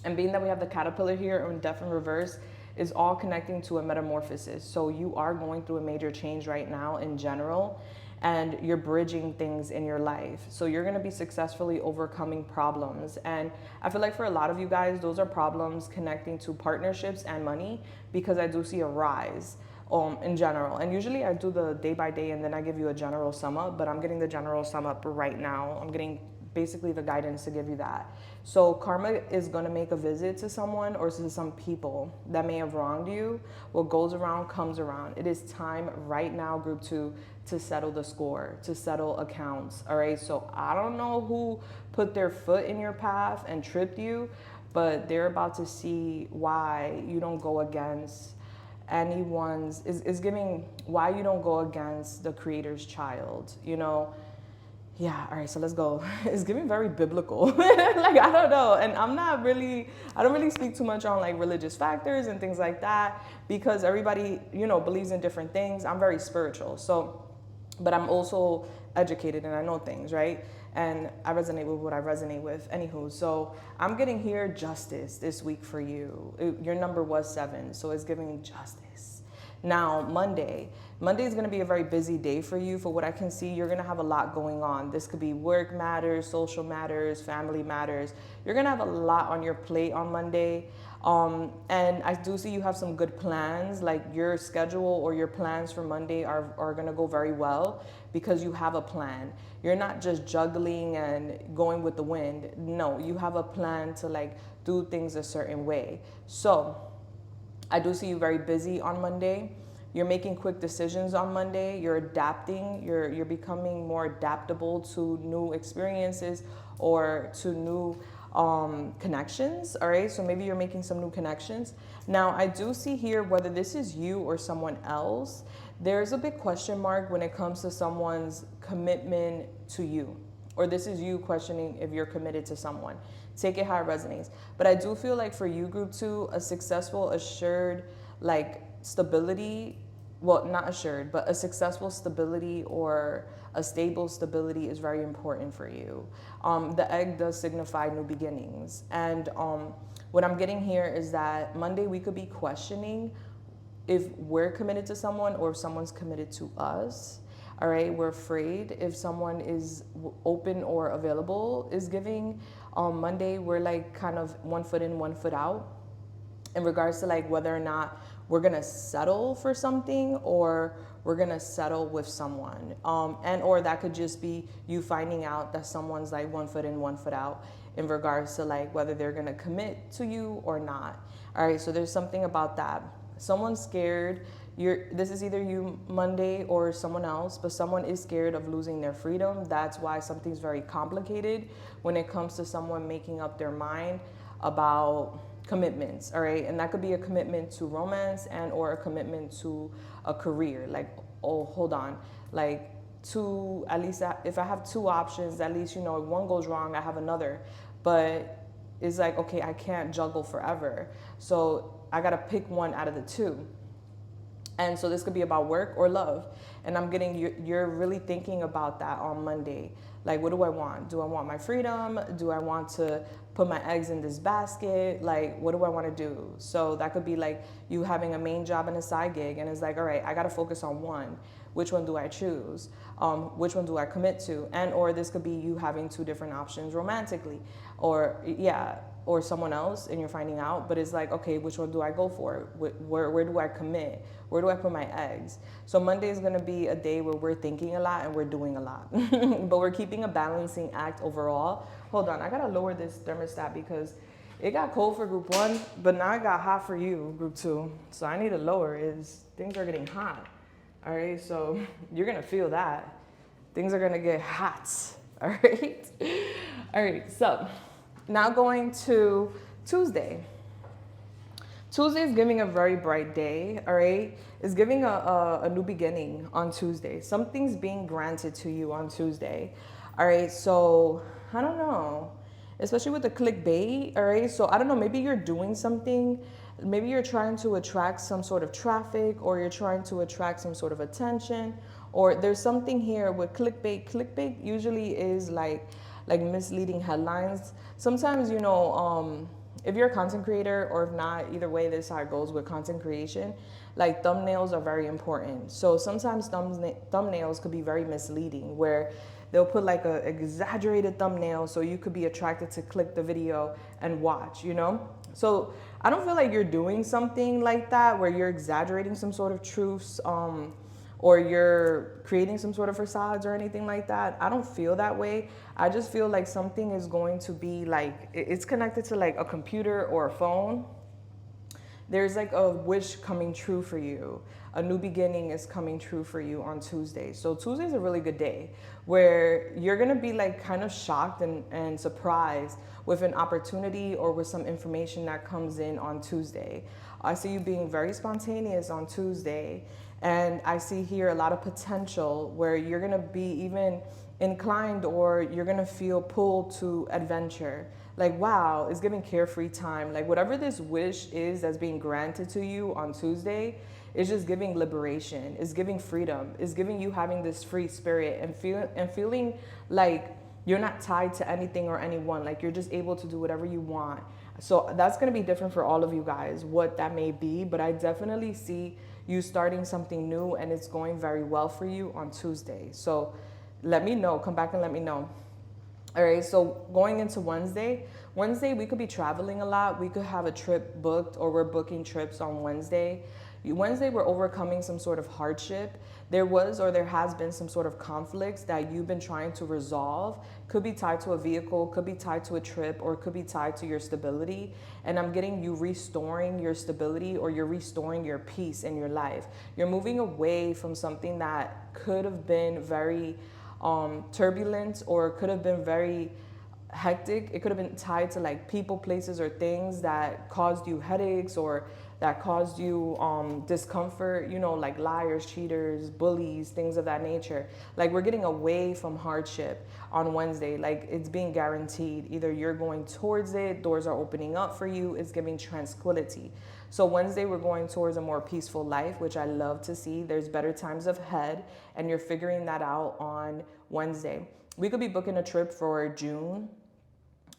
And being that we have the Caterpillar here on Death in reverse, is all connecting to a metamorphosis. So you are going through a major change right now in general, and you're bridging things in your life. So you're going to be successfully overcoming problems. And I feel like for a lot of you guys, those are problems connecting to partnerships and money, because I do see a rise in general. And usually I do the day by day and then I give you a general sum up, but I'm getting the general sum up right now. I'm getting basically the guidance to give you that. So karma is going to make a visit to someone or to some people that may have wronged you. What goes around comes around. It is time right now, group 2, to settle the score, to settle accounts. All right. So I don't know who put their foot in your path and tripped you, but they're about to see why you don't go against anyone's, is giving why you don't go against the creator's child, you know. Yeah, all right, so let's go. It's giving very biblical. Like, I don't know. And I don't really speak too much on like religious factors and things like that, because everybody, you know, believes in different things. I'm very spiritual. So, but I'm also educated and I know things, right? And I resonate with what I resonate with. Anywho, so I'm getting here justice this week for you. Your number was 7, so it's giving justice. Now, Monday is going to be a very busy day for you. For what I can see, you're going to have a lot going on. This could be work matters, social matters, family matters. You're going to have a lot on your plate on Monday. And I do see you have some good plans, like your schedule or your plans for Monday are going to go very well because you have a plan. You're not just juggling and going with the wind. No, you have a plan to like do things a certain way. So I do see you very busy on Monday. You're making quick decisions on Monday. You're adapting. You're becoming more adaptable to new experiences or to new connections. All right. So maybe you're making some new connections. Now, I do see here, whether this is you or someone else, there's a big question mark when it comes to someone's commitment to you, or this is you questioning if you're committed to someone. Take it how it resonates. But I do feel like for you, group 2, a successful, assured, like stability, well, not assured, but a successful stability or a stable stability is very important for you. The egg does signify new beginnings. And what I'm getting here is that Monday we could be questioning if we're committed to someone or if someone's committed to us. All right, we're afraid if someone is open or available is giving. Monday, we're like kind of one foot in, one foot out in regards to like whether or not we're gonna settle for something or we're gonna settle with someone. And or that could just be you finding out that someone's like one foot in, one foot out in regards to like whether they're gonna commit to you or not. All right, so there's something about that. Someone's scared. This is either you Monday or someone else, but someone is scared of losing their freedom. That's why something's very complicated when it comes to someone making up their mind about commitments. All right, and that could be a commitment to romance and or a commitment to a career. Like, oh, hold on, like two, at least if I have 2 options, at least, you know, if one goes wrong, I have another. But it's like, okay, I can't juggle forever, so I gotta pick one out of the 2. And so this could be about work or love. And I'm getting, you're really thinking about that on Monday. Like, what do I want? Do I want my freedom? Do I want to put my eggs in this basket? Like, what do I want to do? So that could be like you having a main job and a side gig. And it's like, all right, I got to focus on one. Which one do I choose? Which one do I commit to? And or this could be you having 2 different options romantically. Or, yeah, or someone else and you're finding out, but it's like, okay, which one do I go for? Where do I commit? Where do I put my eggs? So Monday is gonna be a day where we're thinking a lot and we're doing a lot, but we're keeping a balancing act overall. Hold on, I gotta lower this thermostat because it got cold for group 1, but now it got hot for you, group 2. So I need to lower it. Things are getting hot. All right, so you're gonna feel that. Things are gonna get hot, all right? All right, so now going to Tuesday. Tuesday is giving a very bright day, all right? It's giving a new beginning on Tuesday. Something's being granted to you on Tuesday, all right? So, I don't know, especially with the clickbait, all right? So, I don't know, maybe you're doing something. Maybe you're trying to attract some sort of traffic or you're trying to attract some sort of attention, or there's something here with clickbait. Clickbait usually is like misleading headlines. Sometimes, you know, if you're a content creator, or if not, either way, this is how it goes with content creation. Like thumbnails are very important. So sometimes thumbnails could be very misleading, where they'll put like a exaggerated thumbnail so you could be attracted to click the video and watch, you know? So I don't feel like you're doing something like that where you're exaggerating some sort of truths, or you're creating some sort of facades or anything like that. I don't feel that way. I just feel like something is going to be like, it's connected to like a computer or a phone. There's like a wish coming true for you. A new beginning is coming true for you on Tuesday. So Tuesday is a really good day where you're gonna be like kind of shocked and surprised with an opportunity or with some information that comes in on Tuesday. I see you being very spontaneous on Tuesday. And I see here a lot of potential where you're gonna be even inclined, or you're gonna feel pulled to adventure. Like, wow, it's giving carefree time. Like whatever this wish is that's being granted to you on Tuesday, it's just giving liberation. It's giving freedom. It's giving you having this free spirit and feeling like you're not tied to anything or anyone. Like you're just able to do whatever you want. So that's gonna be different for all of you guys, what that may be. But I definitely see you starting something new, and it's going very well for you on Tuesday. So let me know. Come back and let me know. All right, so going into Wednesday, we could be traveling a lot. We could have a trip booked, or we're booking trips on Wednesday. Wednesday, we're overcoming some sort of hardship. There was, or there has been, some sort of conflicts that you've been trying to resolve. Could be tied to a vehicle, could be tied to a trip, or could be tied to your stability. And I'm getting you restoring your stability, or you're restoring your peace in your life. You're moving away from something that could have been very turbulent, or could have been very hectic. It could have been tied to like people, places, or things that caused you headaches, or that caused you discomfort, you know, like liars, cheaters, bullies, things of that nature. Like we're getting away from hardship on Wednesday. Like it's being guaranteed. Either you're going towards it, doors are opening up for you, it's giving tranquility. So Wednesday, we're going towards a more peaceful life, which I love to see. There's better times ahead, and you're figuring that out on Wednesday. We could be booking a trip for June.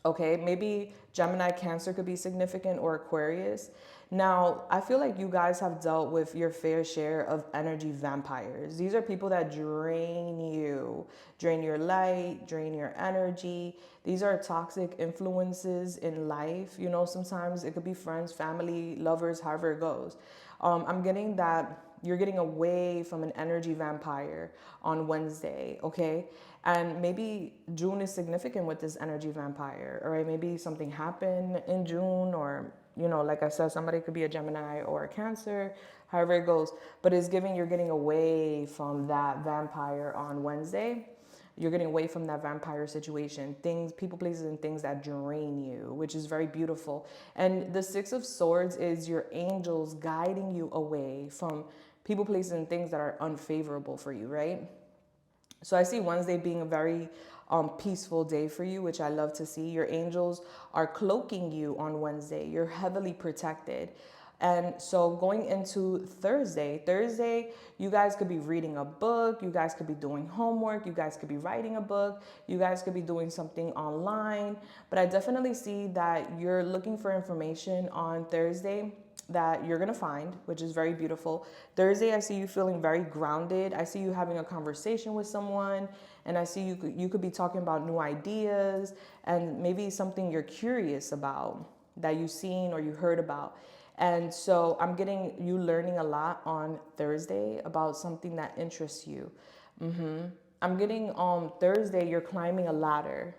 Okay, maybe Gemini, Cancer could be significant, or Aquarius. Now, I feel like you guys have dealt with your fair share of energy vampires. These are people that drain you, drain your light, drain your energy. These are toxic influences in life. You know, sometimes it could be friends, family, lovers, however it goes. I'm getting that you're getting away from an energy vampire on Wednesday, okay? And maybe June is significant with this energy vampire, all right? Maybe something happened in June, or, you know, like I said, somebody could be a Gemini or a Cancer, however it goes. But it's giving you're getting away from that vampire on Wednesday. You're getting away from that vampire situation, things, people, places, and things that drain you, which is very beautiful. And the Six of Swords is your angels guiding you away from people, places, and things that are unfavorable for you, right? So I see Wednesday being a very peaceful day for you, which I love to see. Your angels are cloaking you on Wednesday. You're heavily protected. And so going into Thursday, you guys could be reading a book. You guys could be doing homework. You guys could be writing a book. You guys could be doing something online. But I definitely see that you're looking for information on Thursday that you're going to find, which is very beautiful. Thursday, I see you feeling very grounded. I see you having a conversation with someone, and I see you could be talking about new ideas and maybe something you're curious about that you've seen or you heard about. And so I'm getting you learning a lot on Thursday about something that interests you. I'm getting Thursday, you're climbing a ladder.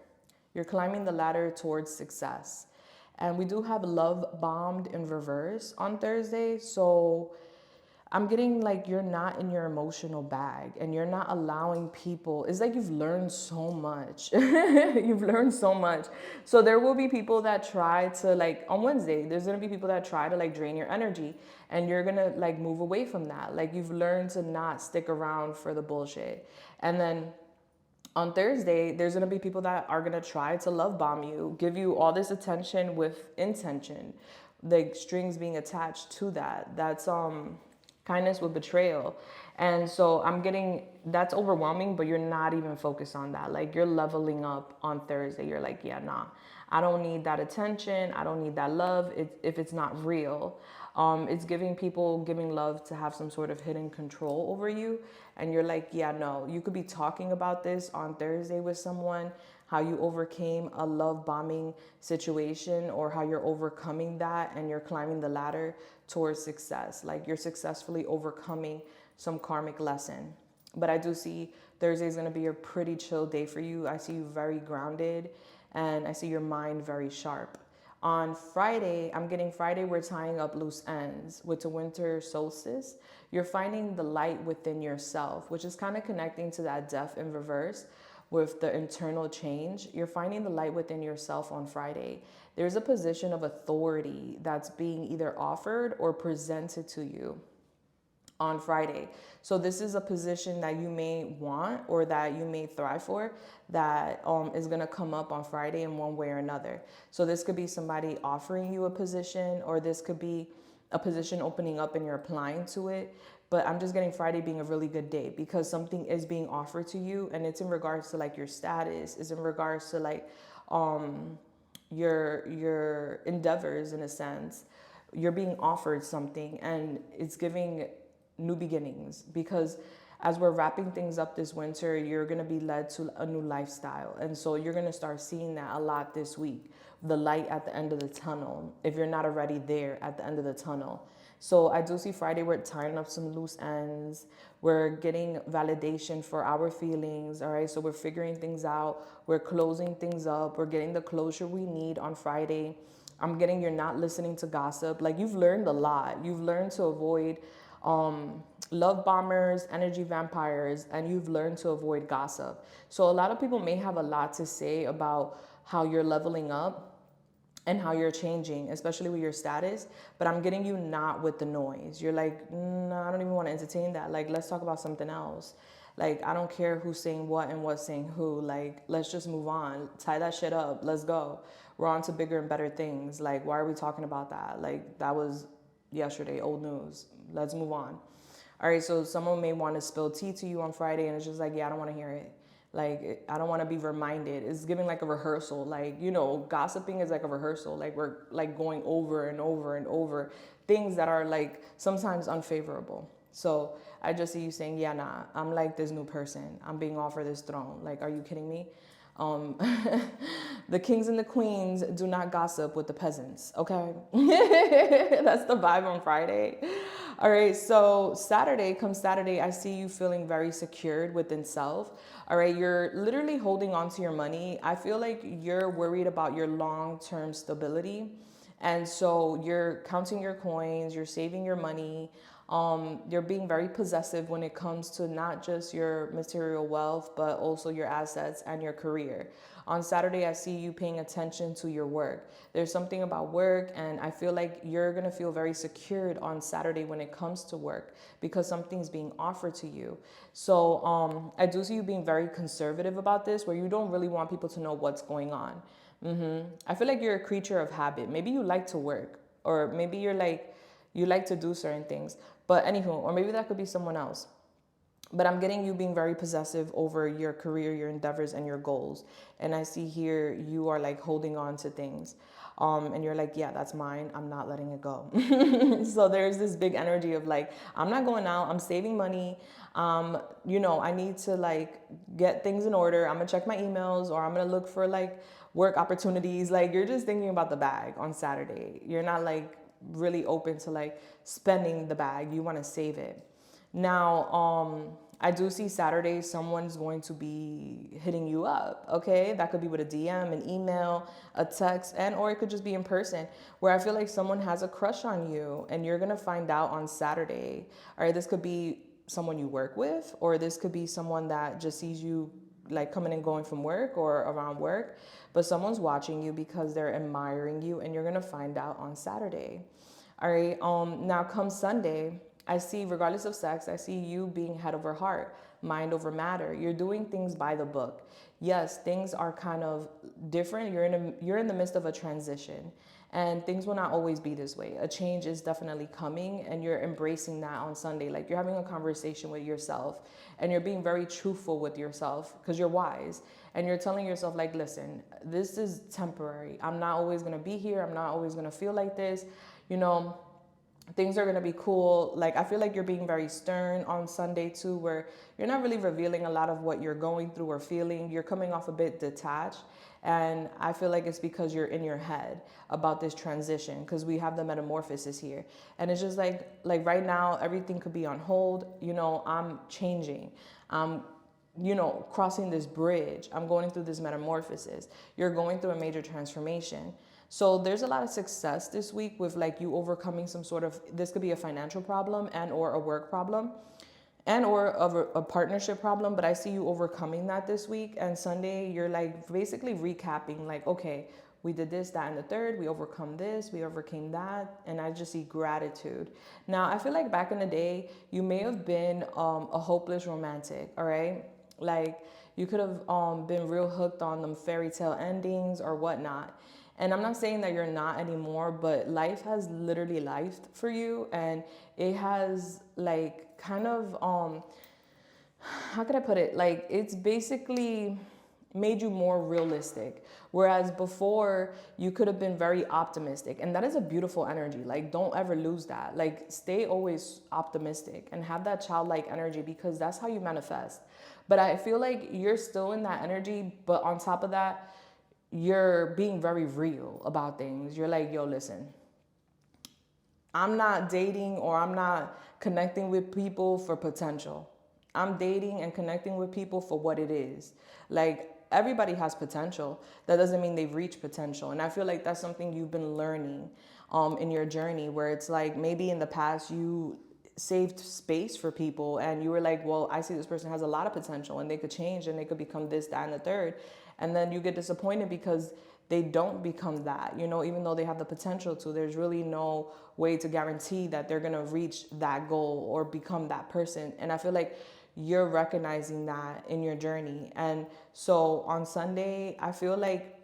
You're climbing the ladder towards success. And we do have love bombed in reverse on Thursday. So I'm getting like you're not in your emotional bag, and you're not allowing people. It's like you've learned so much. You've learned so much. So there will be people that try to, like, on Wednesday, there's going to be people that try to like drain your energy, and you're going to like move away from that. Like you've learned to not stick around for the bullshit. And then on Thursday, there's going to be people that are going to try to love bomb you, give you all this attention with intention, the strings being attached to that. That's kindness with betrayal. And so I'm getting, that's overwhelming, but you're not even focused on that. Like you're leveling up on Thursday. You're like, yeah, nah, I don't need that attention. I don't need that love if it's not real. It's giving people giving love to have some sort of hidden control over you. And you're like, yeah, no, you could be talking about this on Thursday with someone, how you overcame a love bombing situation or how you're overcoming that and you're climbing the ladder towards success. Like you're successfully overcoming some karmic lesson. But I do see Thursday is going to be a pretty chill day for you. I see you very grounded and I see your mind very sharp. On Friday, I'm getting Friday, we're tying up loose ends with the winter solstice. You're finding the light within yourself, which is kind of connecting to that death in reverse with the internal change. You're finding the light within yourself on Friday. There's a position of authority that's being either offered or presented to you on Friday. So this is a position that you may want or that you may thrive for that is going to come up on Friday in one way or another. So this could be somebody offering you a position, or this could be a position opening up and you're applying to it. But I'm just getting Friday being a really good day because something is being offered to you, and it's in regards to like your status, is in regards to like your endeavors in a sense. You're being offered something and it's giving new beginnings, because as we're wrapping things up this winter, you're going to be led to a new lifestyle. And so you're going to start seeing that a lot this week, the light at the end of the tunnel, if you're not already there at the end of the tunnel. So I do see Friday, we're tying up some loose ends. We're getting validation for our feelings. All right. So we're figuring things out. We're closing things up. We're getting the closure we need on Friday. I'm getting, you're not listening to gossip. Like you've learned a lot. You've learned to avoid love bombers, energy vampires, and you've learned to avoid gossip. So a lot of people may have a lot to say about how you're leveling up and how you're changing, especially with your status. But I'm getting you not with the noise. You're like, no, I don't even want to entertain that. Like, let's talk about something else. Like, I don't care who's saying what and what's saying who. Like, let's just move on. Tie that shit up. Let's go. We're on to bigger and better things. Like, why are we talking about that? Like, that was yesterday, old news. Let's move on. All right, so someone may want to spill tea to you on Friday, and it's just like, yeah, I don't want to hear it. Like, I don't want to be reminded. It's giving like a rehearsal. Like, you know, gossiping is like a rehearsal. Like, we're like going over and over and over things that are like sometimes unfavorable. So I just see you saying, yeah, nah, I'm like this new person. I'm being offered this throne. Like, are you kidding me? The kings and the queens do not gossip with the peasants, okay? That's the vibe on Friday. All right, so come Saturday, I see you feeling very secured within self. All right, you're literally holding on to your money. I feel like you're worried about your long-term stability. And so you're counting your coins, you're saving your money. You're being very possessive when it comes to not just your material wealth, but also your assets and your career. On Saturday, I see you paying attention to your work. There's something about work, and I feel like you're going to feel very secured on Saturday when it comes to work because something's being offered to you. So I do see you being very conservative about this, where you don't really want people to know what's going on. I feel like you're a creature of habit. Maybe you like to work, or maybe you're like, you like to do certain things. But anywho, or maybe that could be someone else. But I'm getting you being very possessive over your career, your endeavors, and your goals. And I see here you are like holding on to things. And you're like, yeah, that's mine. I'm not letting it go. So there's this big energy of like, I'm not going out. I'm saving money. You know, I need to like get things in order. I'm going to check my emails, or I'm going to look for like work opportunities. Like, you're just thinking about the bag on Saturday. You're not like really open to like spending the bag. You want to save it. Now, I do see Saturday someone's going to be hitting you up, okay? That could be with a DM, an email, a text, and or it could just be in person, where I feel like someone has a crush on you and you're going to find out on Saturday. All right, this could be someone you work with, or this could be someone that just sees you like coming and going from work or around work, but someone's watching you because they're admiring you, and you're going to find out on Saturday. All right, now come Sunday, I see, regardless of sex, I see you being head over heart, mind over matter. You're doing things by the book. Yes, things are kind of different. You're in the midst of a transition. And things will not always be this way. A change is definitely coming, and you're embracing that on Sunday. Like, you're having a conversation with yourself, and you're being very truthful with yourself because you're wise. And you're telling yourself, like, listen, this is temporary. I'm not always going to be here. I'm not always going to feel like this. You know, things are going to be cool. Like, I feel like you're being very stern on Sunday too, where you're not really revealing a lot of what you're going through or feeling. You're coming off a bit detached. And I feel like it's because you're in your head about this transition, because we have the metamorphosis here. And it's just like right now, everything could be on hold. You know, I'm changing. I'm, you know, crossing this bridge. I'm going through this metamorphosis. You're going through a major transformation. So there's a lot of success this week with like you overcoming some sort of, this could be a financial problem and or a work problem and or a partnership problem, but I see you overcoming that this week. And Sunday, you're like basically recapping, like, okay, we did this, that, and the third, we overcome this, we overcame that, and I just see gratitude. Now, I feel like back in the day, you may have been a hopeless romantic, all right? Like, you could have been real hooked on them fairy tale endings or whatnot. And I'm not saying that you're not anymore, but life has literally lifed for you, and it has like kind of how could I put it? Like, it's basically made you more realistic. Whereas before, you could have been very optimistic, and that is a beautiful energy. Like, don't ever lose that. Like, stay always optimistic and have that childlike energy, because that's how you manifest. But I feel like you're still in that energy, but on top of that, you're being very real about things. You're like, yo, listen, I'm not dating or I'm not connecting with people for potential. I'm dating and connecting with people for what it is. Like, everybody has potential. That doesn't mean they've reached potential. And I feel like that's something you've been learning in your journey, where it's like maybe in the past you saved space for people and you were like, well, I see this person has a lot of potential and they could change and they could become this, that, and the third. And then you get disappointed because they don't become that, you know, even though they have the potential to. There's really no way to guarantee that they're going to reach that goal or become that person. And I feel like you're recognizing that in your journey. And so on Sunday, I feel like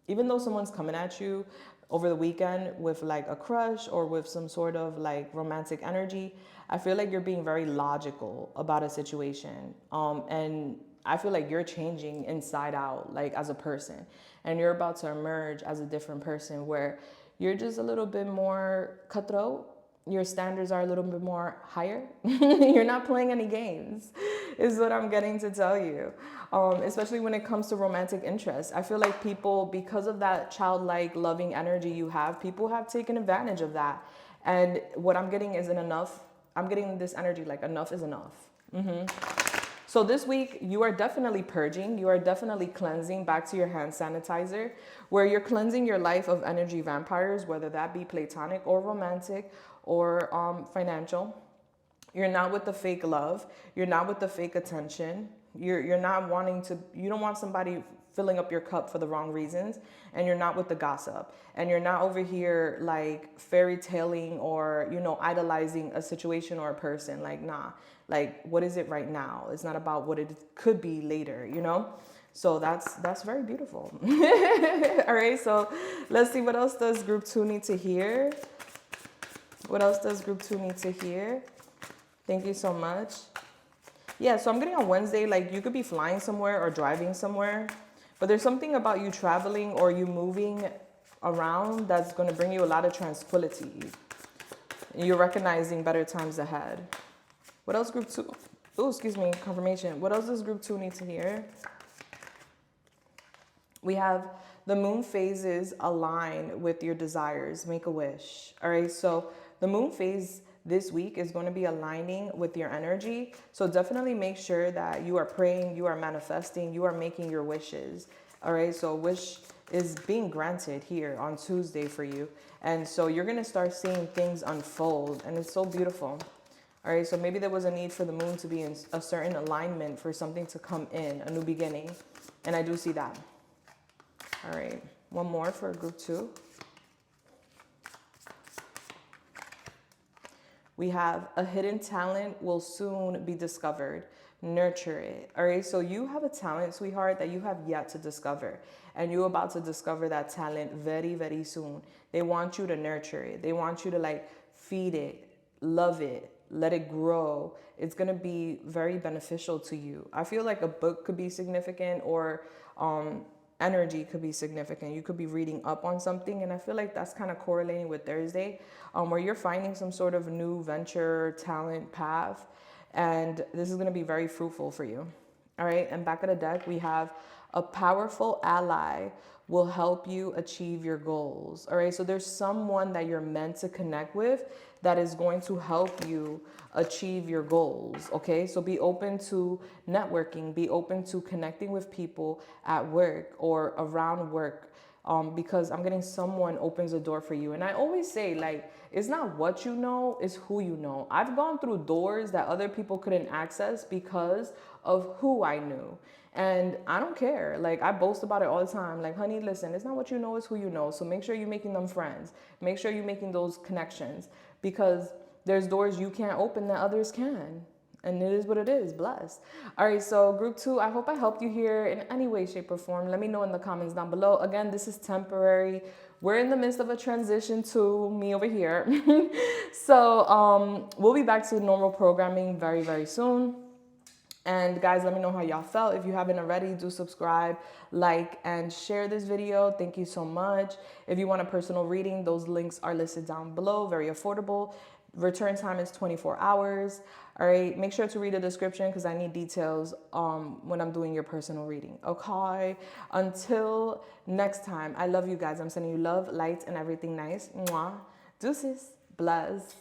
even though someone's coming at you over the weekend with like a crush or with some sort of like romantic energy, I feel like you're being very logical about a situation. And I feel like you're changing inside out, like as a person, and you're about to emerge as a different person where you're just a little bit more cutthroat. Your standards are a little bit more higher. You're not playing any games, is what I'm getting to tell you. Especially when it comes to romantic interest. I feel like people, because of that childlike, loving energy you have, people have taken advantage of that. And what I'm getting isn't enough. I'm getting this energy like enough is enough. So this week, you are definitely purging. You are definitely cleansing back to your hand sanitizer, where you're cleansing your life of energy vampires, whether that be platonic or romantic or financial. You're not with the fake love. You're not with the fake attention. You're not wanting to, you don't want somebody filling up your cup for the wrong reasons, and you're not with the gossip, and you're not over here like fairy tailing or, you know, idolizing a situation or a person. Like, nah, like, what is it right now? It's not about what it could be later, you know? So that's very beautiful. All right, so let's see, what else does group 2 need to hear? What else does group 2 need to hear? Thank you so much. Yeah, so I'm getting on Wednesday, like you could be flying somewhere or driving somewhere, but there's something about you traveling or you moving around that's going to bring you a lot of tranquility. You're recognizing better times ahead. What else group 2? Oh, excuse me, confirmation. What else does group 2 need to hear? We have the moon phases align with your desires. Make a wish. All right, so the moon phase this week is going to be aligning with your energy. So definitely make sure that you are praying, you are manifesting, you are making your wishes. All right, so wish is being granted here on Tuesday for you. And so you're going to start seeing things unfold, and it's so beautiful. All right, so maybe there was a need for the moon to be in a certain alignment for something to come in, a new beginning. And I do see that. All right, one more for group 2. We have a hidden talent will soon be discovered. nurture it. All right, so you have a talent, sweetheart, that you have yet to discover, and you're about to discover that talent very, very soon. They want you to nurture it. They want you to like feed it, love it, let it grow. It's going to be very beneficial to you. I feel like a book could be significant, or energy could be significant. You could be reading up on something, and I feel like that's kind of correlating with Thursday, where you're finding some sort of new venture, talent path, and this is going to be very fruitful for you. All right, and back of the deck, we have a powerful ally will help you achieve your goals. All right, so there's someone that you're meant to connect with that is going to help you achieve your goals. Okay, so be open to networking, be open to connecting with people at work or around work, because I'm getting someone opens a door for you. And I always say, like, it's not what you know, it's who you know. I've gone through doors that other people couldn't access because of who I knew. And I don't care. Like, I boast about it all the time. Like, honey, listen, it's not what you know, it's who you know. So make sure you're making them friends. Make sure you're making those connections, because there's doors you can't open that others can. And it is what it is. Blessed. All right, so group 2, I hope I helped you here in any way, shape, or form. Let me know in the comments down below. Again, this is temporary. We're in the midst of a transition to me over here. So we'll be back to normal programming very, very soon. And guys, let me know how y'all felt. If you haven't already, do subscribe, like, and share this video. Thank you so much. If you want a personal reading, those links are listed down below. Very affordable. Return time is 24 hours. All right, make sure to read the description because I need details when I'm doing your personal reading. Okay, until next time, I love you guys. I'm sending you love, light, and everything nice. Mwah. Deuces. Bless.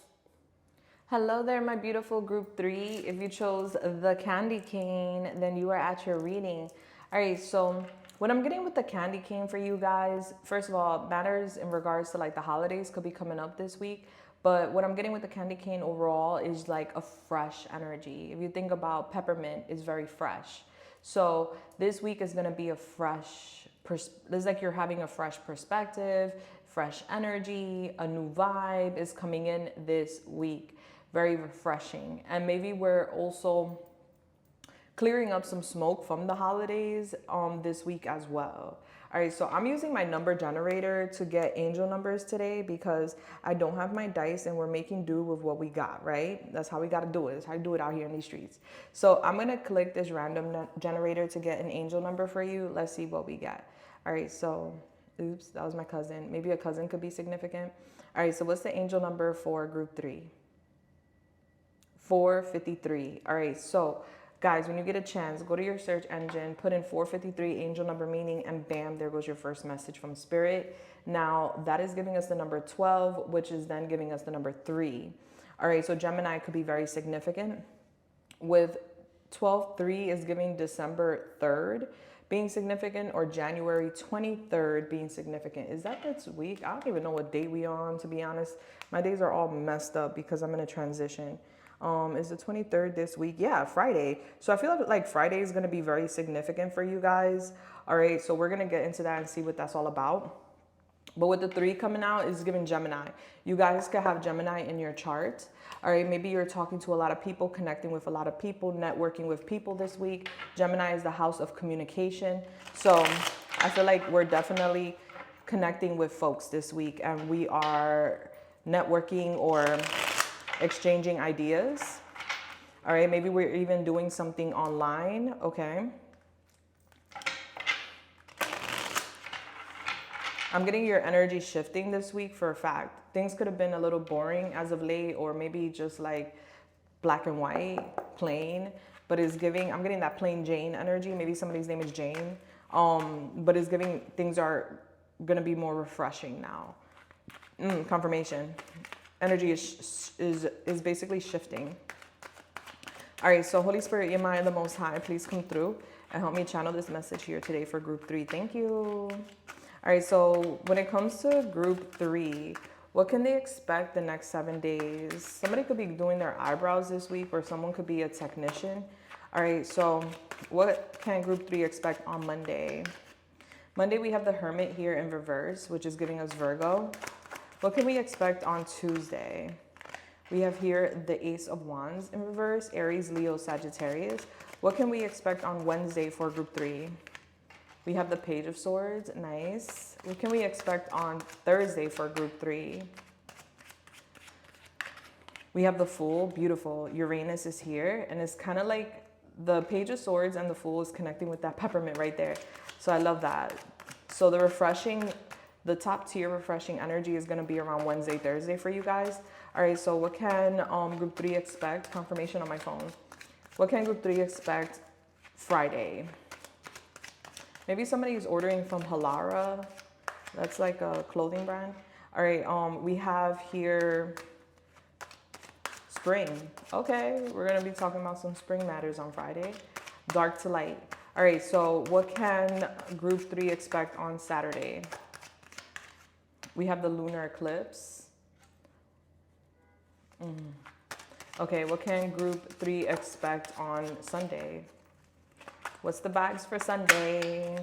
Hello there, my beautiful group 3. If you chose the candy cane, then you are at your reading. All right, so what I'm getting with the candy cane for you guys, first of all, matters in regards to like the holidays could be coming up this week. But what I'm getting with the candy cane overall is like a fresh energy. If you think about peppermint, it's very fresh. So this week is going to be a fresh, it's like you're having a fresh perspective, fresh energy, a new vibe is coming in this week. Very refreshing. And maybe we're also clearing up some smoke from the holidays this week as well. All right, so I'm using my number generator to get angel numbers today because I don't have my dice and we're making do with what we got, right? That's how we got to do it. That's how you do it out here in these streets. So I'm going to click this random generator to get an angel number for you. Let's see what we get. All right, so oops, that was my cousin. Maybe a cousin could be significant. All right, so what's the angel number for group 3? 453. All right, so guys, when you get a chance, go to your search engine, put in 453 angel number meaning, and bam, there goes your first message from spirit. Now that is giving us the number 12, which is then giving us the number 3. All right, so Gemini could be very significant. With 12-3 is giving December 3rd being significant, or January 23rd being significant. Is that this week? I don't even know what date we on, to be honest. My days are all messed up because I'm in a transition. Is the 23rd this week? Yeah, Friday. So I feel like Friday is going to be very significant for you guys. All right, so we're going to get into that and see what that's all about. But with the 3 coming out, is giving Gemini. You guys could have Gemini in your chart. All right, maybe you're talking to a lot of people, connecting with a lot of people, networking with people this week. Gemini is the house of communication. So I feel like we're definitely connecting with folks this week, and we are networking or exchanging ideas. All right, maybe we're even doing something online. Okay. I'm getting your energy shifting this week for a fact. Things could have been a little boring as of late, or maybe just like black and white, plain, but it's giving, I'm getting that plain Jane energy. Maybe somebody's name is Jane. But it's giving things are going to be more refreshing now. Confirmation. Energy is basically shifting. All right, so Holy Spirit, Yamaya, the Most High, please come through and help me channel this message here today for group 3. Thank you. All right, so when it comes to group 3, what can they expect the next 7 days? Somebody could be doing their eyebrows this week, or someone could be a technician. All right, so what can group 3 expect on Monday? Monday, we have the Hermit here in reverse, which is giving us Virgo. What can we expect on Tuesday? We have here the Ace of Wands in reverse, Aries, Leo, Sagittarius. What can we expect on Wednesday for group 3? We have the Page of Swords. Nice. What can we expect on Thursday for group 3? We have the Fool. Beautiful. Uranus is here. And it's kind of like the Page of Swords and the Fool is connecting with that peppermint right there. So I love that. So the top tier refreshing energy is going to be around Wednesday, Thursday for you guys. All right, so what can group 3 expect? Confirmation on my phone. What can group 3 expect Friday? Maybe somebody is ordering from Halara. That's like a clothing brand. All right, we have here spring. Okay, we're going to be talking about some spring matters on Friday. Dark to light. All right, so what can group 3 expect on Saturday? We have the lunar eclipse. Okay, what can group 3 expect on Sunday? What's the vibes for Sunday?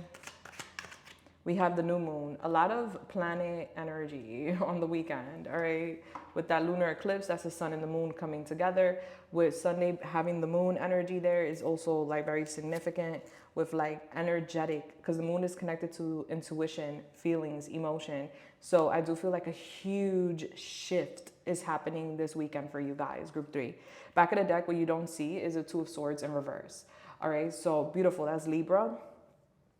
We have the new moon. A lot of planet energy on the weekend, all right? With that lunar eclipse, that's the sun and the moon coming together. With Sunday having the moon energy there is also like very significant with like energetic, because the moon is connected to intuition, feelings, emotion. So I do feel like a huge shift is happening this weekend for you guys, group 3. Back of the deck, what you don't see is a Two of Swords in reverse. All right, so beautiful. That's Libra.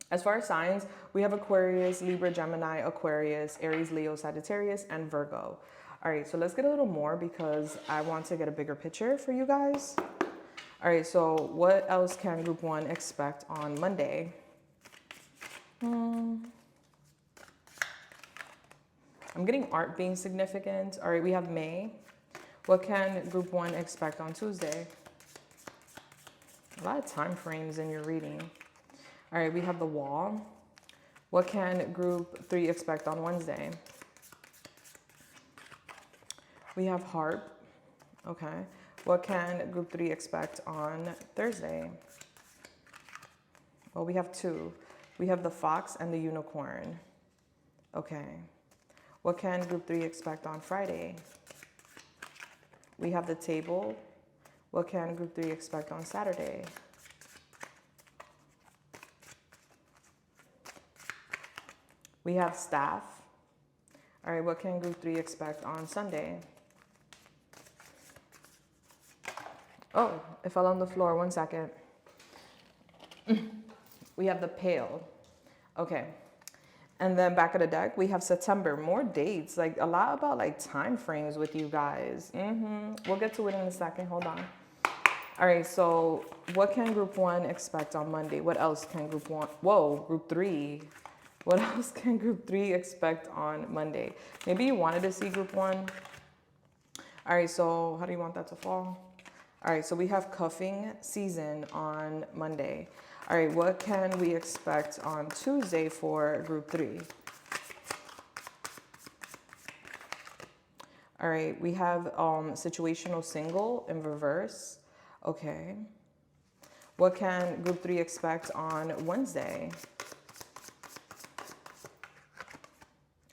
As far as signs, we have Aquarius, Libra, Gemini, Aquarius, Aries, Leo, Sagittarius, and Virgo. All right, so let's get a little more because I want to get a bigger picture for you guys. All right, so what else can group 1 expect on Monday? I'm getting art being significant. All right, we have May. What can group 1 expect on Tuesday? A lot of time frames in your reading. All right, we have the Wall. What can group 3 expect on Wednesday? We have Harp. Okay. What can group 3 expect on Thursday? Well, we have 2. We have the Fox and the Unicorn. Okay. What can group 3 expect on Friday? We have the Table. What can group 3 expect on Saturday? We have Staff. All right, what can group 3 expect on Sunday? Oh, it fell on the floor. 1 second. We have the Pail. Okay. And then back of the deck, we have September. More dates. Like a lot about like time frames with you guys. We'll get to it in a second. Hold on. All right, so what can group 1 expect on Monday? What else can group 1? Whoa, group 3. What else can group 3 expect on Monday? Maybe you wanted to see group 1. All right, so how do you want that to fall? All right, so we have cuffing season on Monday. All right, what can we expect on Tuesday for group 3? All right, we have situational single in reverse. Okay. What can group 3 expect on Wednesday?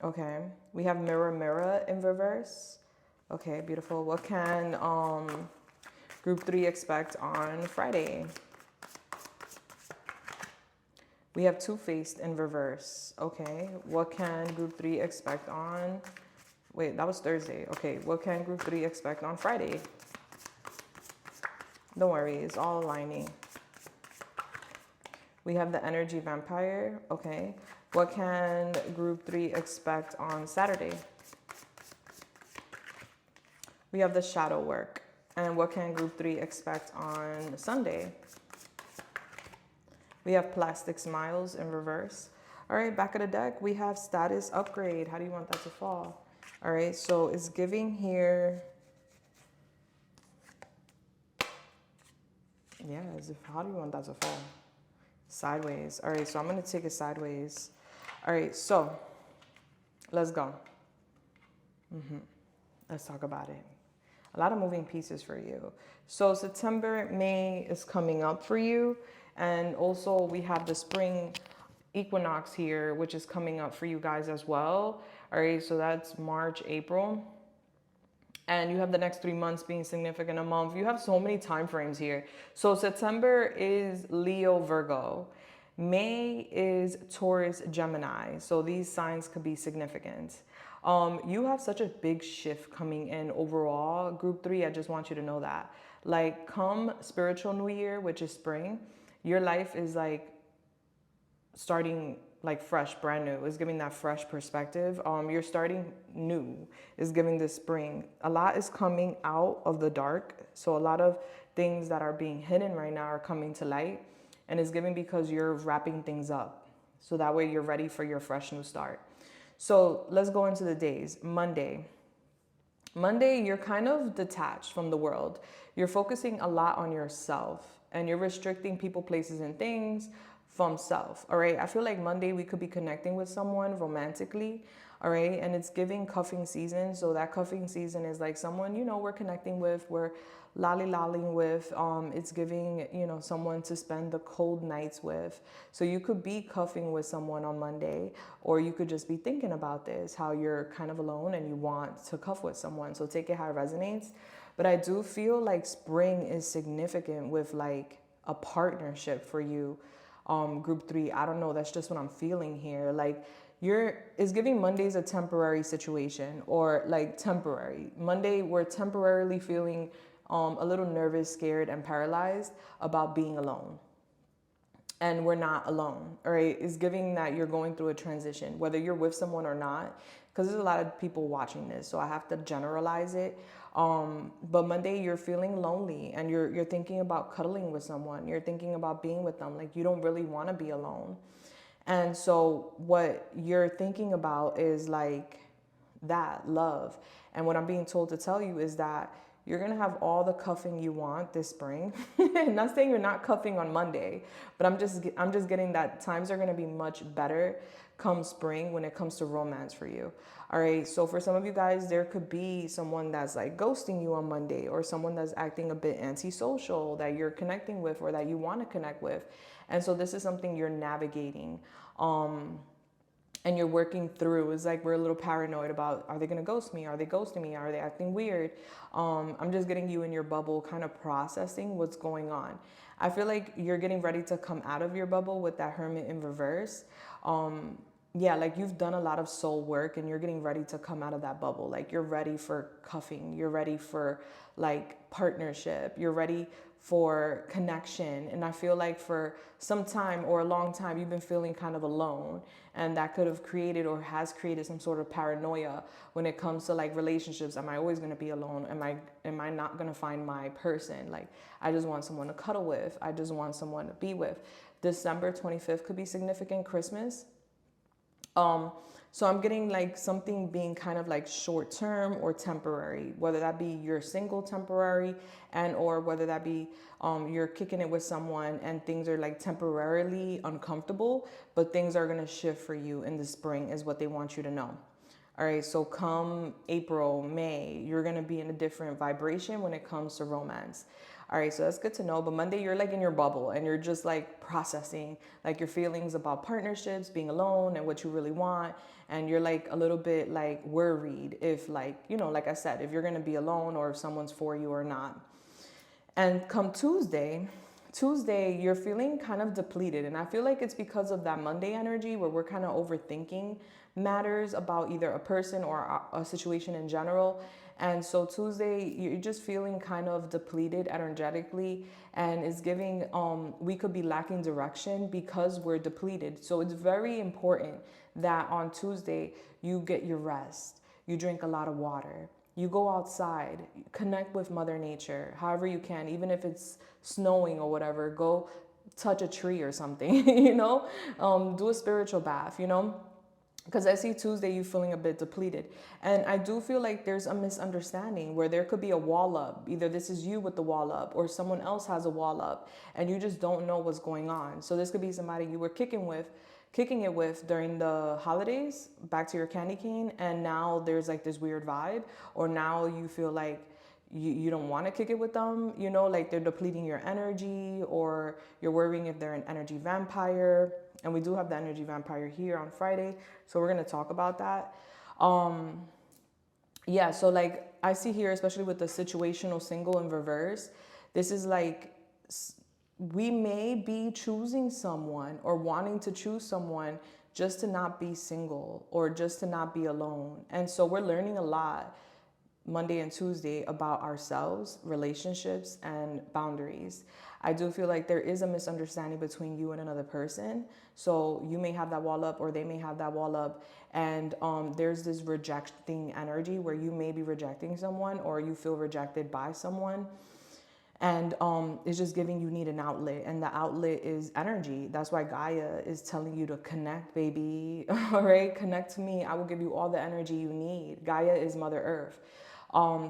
Okay. We have mirror, mirror in reverse. Okay, beautiful. What can group 3 expect on Friday? We have Two-Faced in reverse. Okay. What can group 3 expect on... Wait, that was Thursday. Okay. What can group 3 expect on Friday? Don't worry, it's all aligning. We have the Energy Vampire. Okay. What can group 3 expect on Saturday? We have the Shadow Work. And what can group 3 expect on Sunday? We have Plastic Smiles in reverse. All right, back of the deck, we have Status Upgrade. How do you want that to fall? All right, so it's giving here... Yeah, how do you want that to fall? Sideways. All right, so I'm going to take it sideways. All right, so let's go. Let's talk about it. A lot of moving pieces for you. So September, May is coming up for you. And also we have the spring equinox here, which is coming up for you guys as well. All right, so that's March, April. and you have the next 3 months being significant a month. You have so many time frames here. So September is Leo, Virgo. May is Taurus, Gemini. So these signs could be significant. You have such a big shift coming in overall. Group 3, I just want you to know that. Like, come spiritual new year, which is spring, your life is like starting like fresh, brand new. Is giving that fresh perspective. You're starting new. Is giving this spring. A lot is coming out of the dark. So a lot of things that are being hidden right now are coming to light, and is giving because you're wrapping things up. So that way you're ready for your fresh new start. So let's go into the days. Monday, you're kind of detached from the world. You're focusing a lot on yourself, and you're restricting people, places, and things from self. All right. I feel like Monday we could be connecting with someone romantically. All right. And it's giving cuffing season. So that cuffing season is like someone, we're connecting with, we're lolly-lollying with. It's giving, someone to spend the cold nights with. So you could be cuffing with someone on Monday, or you could just be thinking about this, how you're kind of alone and you want to cuff with someone. So take it how it resonates. But I do feel like spring is significant with like a partnership for you. Group 3, I don't know, that's just what I'm feeling here. Like, is giving Monday's a temporary situation, or like temporary. Monday, we're temporarily feeling a little nervous, scared, and paralyzed about being alone. And we're not alone, all right? It's giving that you're going through a transition, whether you're with someone or not, because there's a lot of people watching this, so I have to generalize it. But Monday, you're feeling lonely, and you're thinking about cuddling with someone. You're thinking about being with them. Like, you don't really want to be alone. And so what you're thinking about is like that, love. And what I'm being told to tell you is that you're going to have all the cuffing you want this spring. Not saying you're not cuffing on Monday, but I'm just getting that times are going to be much better come spring when it comes to romance for you. All right. So for some of you guys, there could be someone that's like ghosting you on Monday, or someone that's acting a bit antisocial that you're connecting with, or that you want to connect with. And so this is something you're navigating. And you're working through. It's like we're a little paranoid about, are they going to ghost me? Are they ghosting me? Are they acting weird? I'm just getting you in your bubble, kind of processing what's going on. I feel like you're getting ready to come out of your bubble with that Hermit in reverse. Yeah, like you've done a lot of soul work, and you're getting ready to come out of that bubble. Like, you're ready for cuffing. You're ready for like partnership. You're ready for connection. And I feel like for some time, or a long time, you've been feeling kind of alone, and that could have created, or has created, some sort of paranoia when it comes to like relationships. Am I always going to be alone? Am I not going to find my person? Like, I just want someone to cuddle with. I just want someone to be with. December 25th could be significant, Christmas. So I'm getting like something being kind of like short term or temporary, whether that be you're single temporary, and or whether that be you're kicking it with someone and things are like temporarily uncomfortable, but things are going to shift for you in the spring is what they want you to know. All right, so come April, May, you're going to be in a different vibration when it comes to romance. All right, so that's good to know. But Monday, you're like in your bubble, and you're just like processing like your feelings about partnerships, being alone, and what you really want. And you're like a little bit like worried if like, like I said, if you're going to be alone, or if someone's for you or not. And come Tuesday, you're feeling kind of depleted. And I feel like it's because of that Monday energy where we're kind of overthinking matters about either a person or a situation in general. And so Tuesday, you're just feeling kind of depleted energetically, and it's giving, we could be lacking direction because we're depleted. So it's very important that on Tuesday, you get your rest, you drink a lot of water, you go outside, connect with Mother Nature, however you can, even if it's snowing or whatever, go touch a tree or something, do a spiritual bath, because I see Tuesday you feeling a bit depleted. And I do feel like there's a misunderstanding where there could be a wall up. Either this is you with the wall up, or someone else has a wall up, and you just don't know what's going on. So this could be somebody you were kicking it with during the holidays, back to your candy cane, and now there's like this weird vibe, or now you feel like you don't want to kick it with them, like they're depleting your energy, or you're worrying if they're an energy vampire. And we do have the energy vampire here on Friday, so we're going to talk about that. Yeah, so like I see here, especially with the situational single in reverse, this is like we may be choosing someone or wanting to choose someone just to not be single or just to not be alone. And so we're learning a lot Monday and Tuesday about ourselves, relationships, and boundaries. I do feel like there is a misunderstanding between you and another person. So you may have that wall up or they may have that wall up. And there's this rejecting energy where you may be rejecting someone or you feel rejected by someone. And it's just giving you need an outlet, and the outlet is energy. That's why Gaia is telling you to connect, baby. All right, connect to me. I will give you all the energy you need. Gaia is Mother Earth.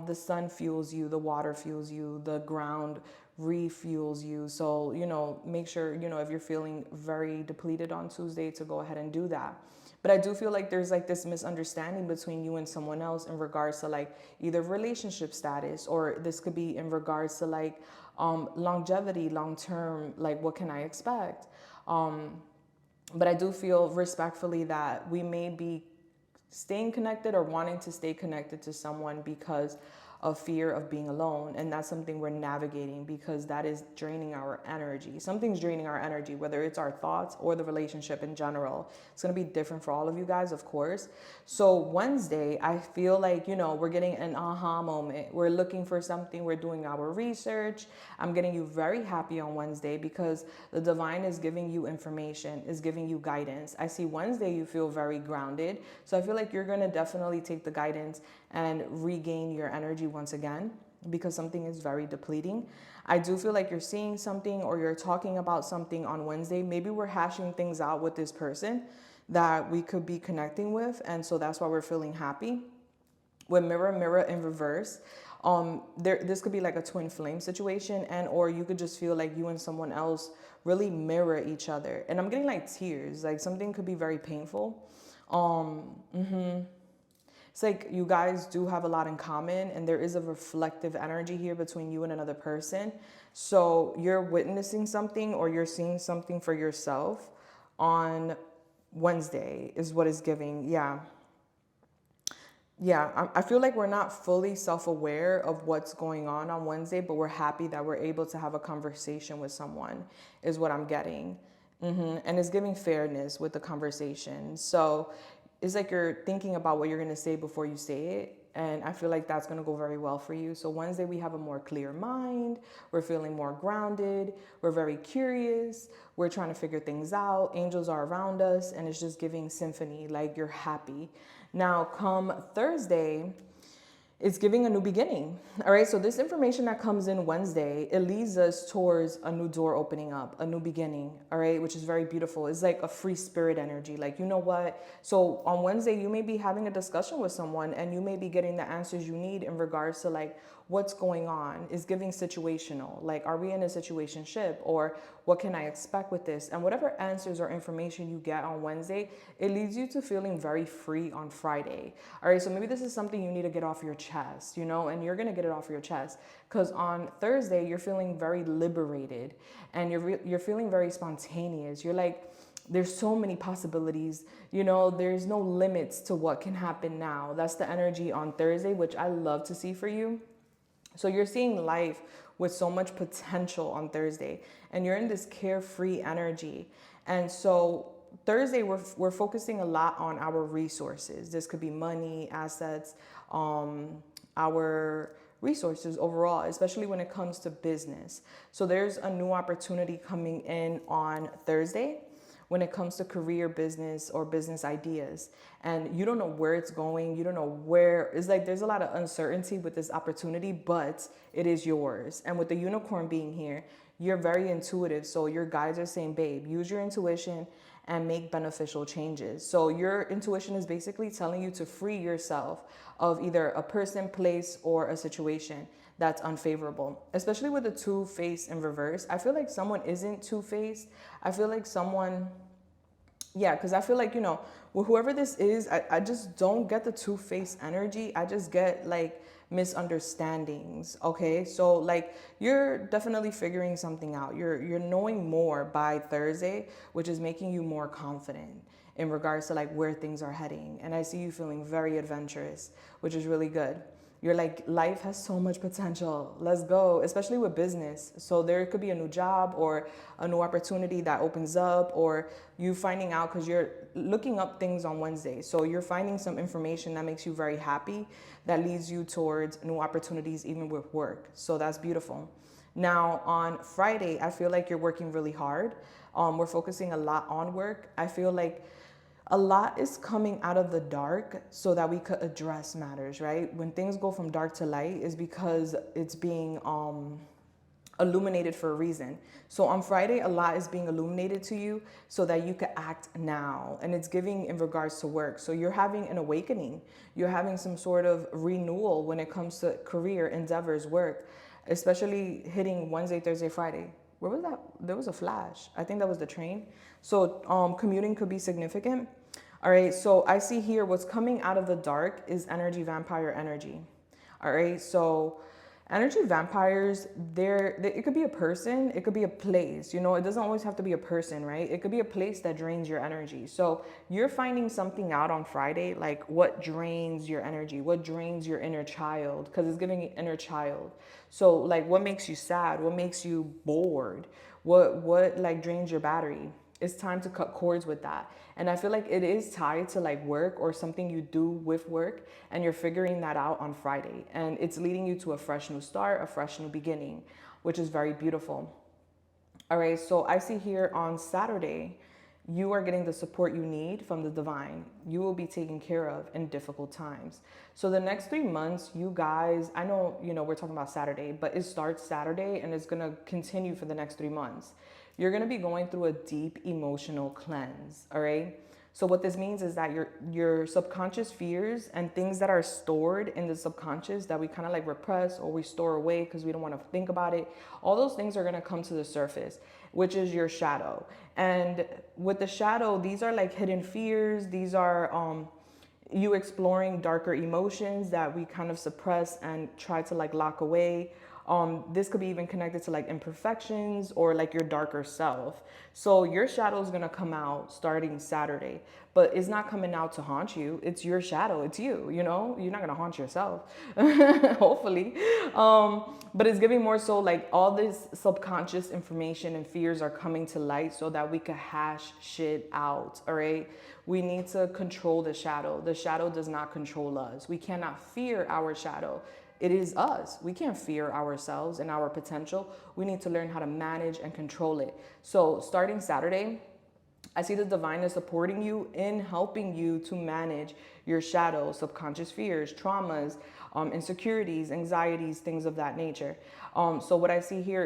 The sun fuels you, the water fuels you, the ground refuels you. So, you know, make sure, you know, if you're feeling very depleted on Tuesday, to go ahead and do that. But I do feel like there's like this misunderstanding between you and someone else in regards to like either relationship status, or this could be in regards to like longevity, long term, like what can I expect? But I do feel respectfully that we may be staying connected or wanting to stay connected to someone because of fear of being alone. And that's something we're navigating, because that is draining our energy. Something's draining our energy, whether it's our thoughts or the relationship in general. It's going to be different for all of you guys, of course. So Wednesday, I feel like, you know, we're getting an aha moment. We're looking for something. We're doing our research. I'm getting you very happy on Wednesday because the divine is giving you information, is giving you guidance. I see Wednesday, you feel very grounded. So I feel like you're going to definitely take the guidance and regain your energy once again, because something is very depleting. I do feel like you're seeing something or you're talking about something on Wednesday. Maybe we're hashing things out with this person that we could be connecting with. And so that's why we're feeling happy. With mirror, mirror in reverse, this could be like a twin flame situation, and or you could just feel like you and someone else really mirror each other. And I'm getting like tears, like something could be very painful. It's like you guys do have a lot in common, and there is a reflective energy here between you and another person. So you're witnessing something or you're seeing something for yourself on Wednesday is what is giving. Yeah. I feel like we're not fully self-aware of what's going on Wednesday, but we're happy that we're able to have a conversation with someone is what I'm getting. And it's giving fairness with the conversation. So it's like you're thinking about what you're going to say before you say it. And I feel like that's going to go very well for you. So Wednesday, we have a more clear mind. We're feeling more grounded. We're very curious. We're trying to figure things out. Angels are around us, and it's just giving symphony, like you're happy. Now, come Thursday, it's giving a new beginning. All right. So this information that comes in Wednesday, it leads us towards a new door opening up, a new beginning. All right. Which is very beautiful. It's like a free spirit energy. Like, you know what? So on Wednesday, you may be having a discussion with someone and you may be getting the answers you need in regards to like what's going on. Is giving situational. Like, are we in a situationship, or what can I expect with this? And whatever answers or information you get on Wednesday, it leads you to feeling very free on Friday. All right. So maybe this is something you need to get off your chest, you know, and you're going to get it off your chest, because on Thursday, you're feeling very liberated and you're feeling very spontaneous. You're like, there's so many possibilities, you know, there's no limits to what can happen now. That's the energy on Thursday, which I love to see for you. So you're seeing life with so much potential on Thursday, and you're in this carefree energy. And so Thursday, we're focusing a lot on our resources. This could be money, assets, our resources overall, especially when it comes to business. So there's a new opportunity coming in on Thursday when it comes to career, business, or business ideas. And you don't know where it's going. You don't know where. It's like there's a lot of uncertainty with this opportunity, but it is yours. And with the unicorn being here, you're very intuitive. So your guides are saying, babe, use your intuition and make beneficial changes. So your intuition is basically telling you to free yourself of either a person, place, or a situation that's unfavorable, especially with the two-faced in reverse. I feel like someone isn't two-faced. I feel like someone, because I feel like, you know, with whoever this is, I just don't get the two-faced energy. I just get like misunderstandings. Okay. So like you're definitely figuring something out. You're knowing more by Thursday, which is making you more confident in regards to like where things are heading. And I see you feeling very adventurous, which is really good. You're like, life has so much potential. Let's go, especially with business. So there could be a new job or a new opportunity that opens up, or you finding out because you're looking up things on Wednesday. So you're finding some information that makes you very happy, that leads you towards new opportunities, even with work. So that's beautiful. Now on Friday, I feel like you're working really hard. We're focusing a lot on work. I feel like a lot is coming out of the dark so that we could address matters, right? When things go from dark to light is because it's being illuminated for a reason. So on Friday, a lot is being illuminated to you so that you could act now. And it's giving in regards to work. So you're having an awakening. You're having some sort of renewal when it comes to career, endeavors, work, especially hitting Wednesday, Thursday, Friday. Where was that? There was a flash. I think that was the train. So commuting could be significant. All right, so I see here what's coming out of the dark is energy, vampire energy. All right, so energy vampires, it could be a person, it could be a place. You know, it doesn't always have to be a person, right? It could be a place that drains your energy. So you're finding something out on Friday, like what drains your energy, what drains your inner child, because it's giving inner child. So like what makes you sad, what makes you bored, what like drains your battery. It's time to cut cords with that. And I feel like it is tied to like work or something you do with work, and you're figuring that out on Friday. And it's leading you to a fresh new start, a fresh new beginning, which is very beautiful. All right, so I see here on Saturday, you are getting the support you need from the divine. You will be taken care of in difficult times. So the next 3 months, you guys, I know, you know, we're talking about Saturday, but it starts Saturday and it's going to continue for the next 3 months. You're going to be going through a deep emotional cleanse. All right. So what this means is that your subconscious fears and things that are stored in the subconscious that we kind of like repress or we store away because we don't want to think about it, all those things are going to come to the surface, which is your shadow. And with the shadow, these are like hidden fears. These are you exploring darker emotions that we kind of suppress and try to like lock away. This could be even connected to like imperfections or like your darker self. So your shadow is going to come out starting Saturday, but it's not coming out to haunt you. It's your shadow. It's you, you know, you're not going to haunt yourself, hopefully. But it's giving more so like all this subconscious information and fears are coming to light so that we could hash shit out. All right. We need to control the shadow. The shadow does not control us. We cannot fear our shadow. It is us. We can't fear ourselves and our potential. We need to learn how to manage and control it. So starting Saturday, I see the divine is supporting you in helping you to manage your shadow, subconscious fears, traumas, insecurities, anxieties, things of that nature. So what I see here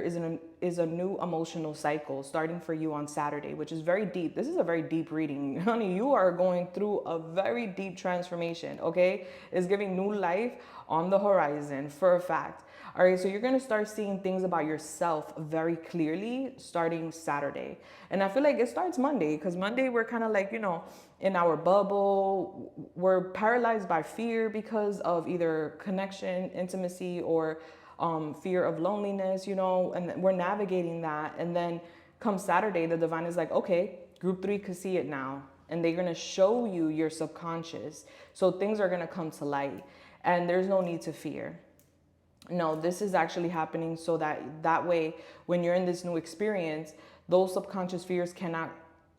is a new emotional cycle starting for you on Saturday, which is very deep. This is a very deep reading. Honey, you are going through a very deep transformation, okay? It's giving new life on the horizon for a fact. All right, so you're going to start seeing things about yourself very clearly starting Saturday. And I feel like it starts Monday because Monday we're kind of like, you know, in our bubble. We're paralyzed by fear because of either connection, intimacy, or fear of loneliness, you know, and we're navigating that. And then come Saturday, the divine is like, okay, group 3 could see it now. And they're going to show you your subconscious. So things are going to come to light and there's no need to fear. No, this is actually happening so that way, when you're in this new experience, those subconscious fears cannot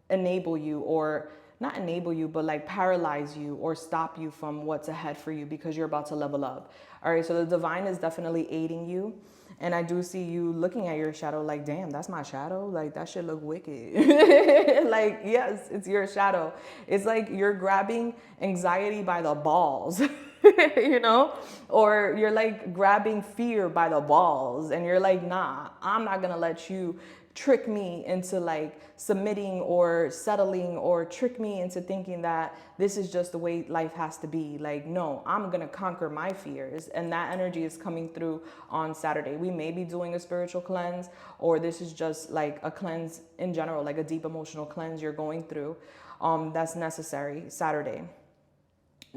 enable you, or not enable you, but like paralyze you or stop you from what's ahead for you because you're about to level up. All right, so the divine is definitely aiding you. And I do see you looking at your shadow like, damn, that's my shadow. Like, that shit look wicked. Like, yes, it's your shadow. It's like you're grabbing anxiety by the balls, you know? Or you're like grabbing fear by the balls. And you're like, nah, I'm not going to let you trick me into like submitting or settling, or trick me into thinking that this is just the way life has to be. Like, no, I'm going to conquer my fears. And that energy is coming through on Saturday. We may be doing a spiritual cleanse, or this is just like a cleanse in general, like a deep emotional cleanse you're going through. That's necessary Saturday.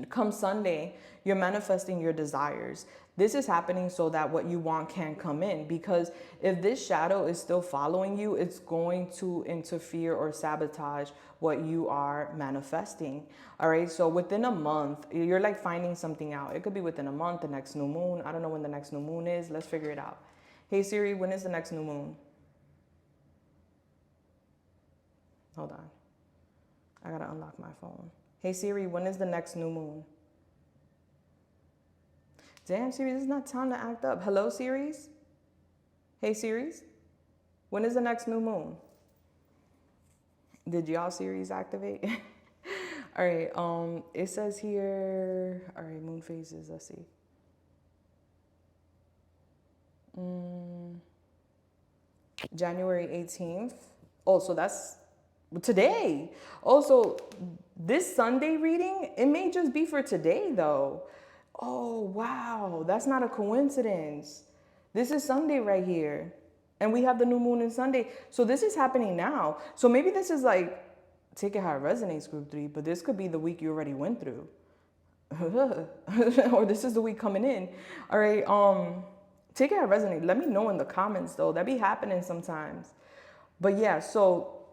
come Sunday, you're manifesting your desires. This is happening so that what you want can come in, because if this shadow is still following you, it's going to interfere or sabotage what you are manifesting. All right. So within a month, you're like finding something out. It could be within a month, the next new moon. I don't know when the next new moon is. Let's figure it out. Hey Siri, when is the next new moon? Hold on. I gotta unlock my phone. Hey Siri, when is the next new moon? Damn, Siri, this is not time to act up. Hello, Series? Hey, Series? When is the next new moon? Did y'all Series activate? All right, it says here, all right, moon phases, let's see. January 18th. Oh, so that's today. Also, this Sunday reading, it may just be for today, though. Oh, wow. That's not a coincidence. This is Sunday right here. And we have the new moon in Sunday. So this is happening now. So maybe this is like, take it how it resonates, group 3, but this could be the week you already went through. Or this is the week coming in. All right. Take it how it resonates. Let me know in the comments, though. That be happening sometimes. But yeah, so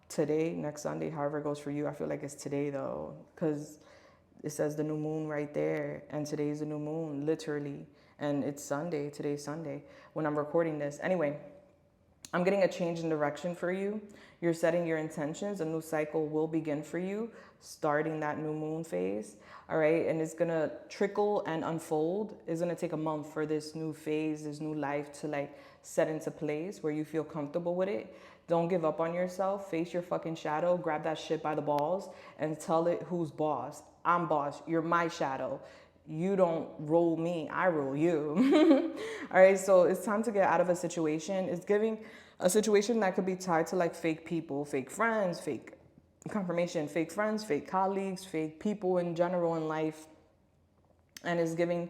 today, next Sunday, however it goes for you, I feel like it's today, though, because it says the new moon right there, and today's the new moon, literally, and it's Sunday. Today's Sunday when I'm recording this. Anyway, I'm getting a change in direction for you. You're setting your intentions. A new cycle will begin for you, starting that new moon phase. All right, and it's gonna trickle and unfold. It's gonna take a month for this new phase, this new life to like set into place where you feel comfortable with it. Don't give up on yourself. Face your fucking shadow. Grab that shit by the balls and tell it who's boss. I'm boss. You're my shadow. You don't rule me. I rule you. All right. So it's time to get out of a situation. It's giving a situation that could be tied to like fake people, fake friends, fake confirmation, fake friends, fake colleagues, fake people in general in life. And it's giving,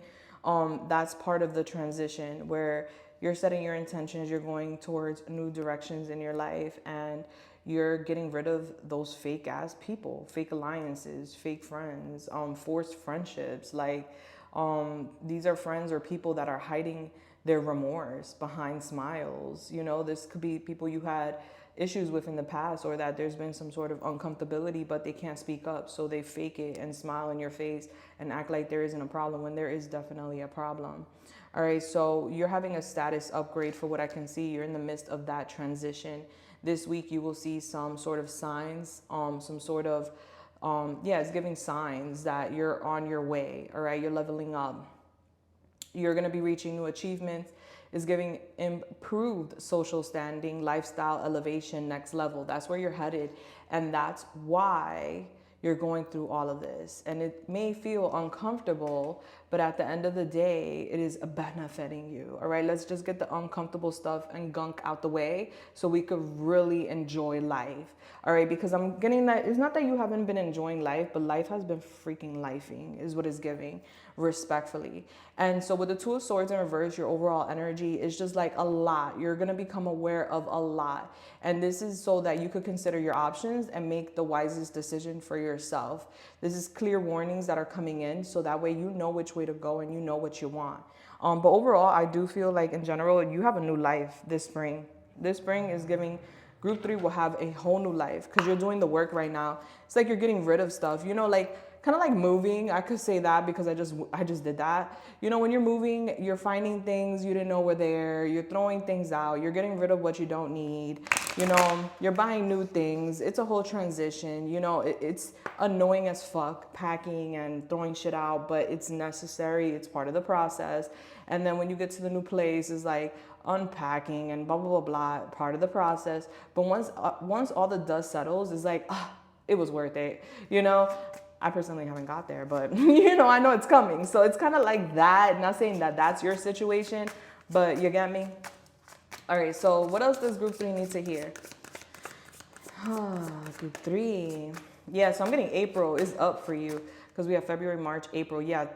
that's part of the transition where you're setting your intentions, you're going towards new directions in your life, and you're getting rid of those fake ass people, fake alliances, fake friends, forced friendships. Like, these are friends or people that are hiding their remorse behind smiles. You know, this could be people you had issues with in the past, or that there's been some sort of uncomfortability, but they can't speak up. So they fake it and smile in your face and act like there isn't a problem when there is definitely a problem. All right, so you're having a status upgrade for what I can see. You're in the midst of that transition. This week you will see some sort of signs, some sort of, yeah, it's giving signs that you're on your way. All right, you're leveling up. You're going to be reaching new achievements. It's giving improved social standing, lifestyle elevation, next level. That's where you're headed. And that's why you're going through all of this. And it may feel uncomfortable, but at the end of the day, it is benefiting you. All right, let's just get the uncomfortable stuff and gunk out the way so we could really enjoy life. All right, because I'm getting that it's not that you haven't been enjoying life, but life has been freaking lifing is what it's giving, respectfully. And so with the Two of Swords in reverse, your overall energy is just like a lot. You're going to become aware of a lot. And this is so that you could consider your options and make the wisest decision for yourself. This is clear warnings that are coming in, so that way you know which way to go and you know what you want. But overall, I do feel like in general, you have a new life this spring. This spring is giving Group 3 will have a whole new life because you're doing the work right now. It's like you're getting rid of stuff, you know, like kind of like moving. I could say that because I just did that. You know, when you're moving, you're finding things you didn't know were there. You're throwing things out. You're getting rid of what you don't need. You know, you're buying new things. It's a whole transition. You know, it's annoying as fuck packing and throwing shit out, but it's necessary. It's part of the process. And then when you get to the new place, it's like unpacking and blah, blah, blah, blah, part of the process. But once all the dust settles, it's like, it was worth it. You know, I personally haven't got there, but you know, I know it's coming. So it's kind of like that. Not saying that that's your situation, but you get me? All right, so what else does Group 3 need to hear? Group 3. Yeah, so I'm getting April is up for you because we have February, March, April. Yeah,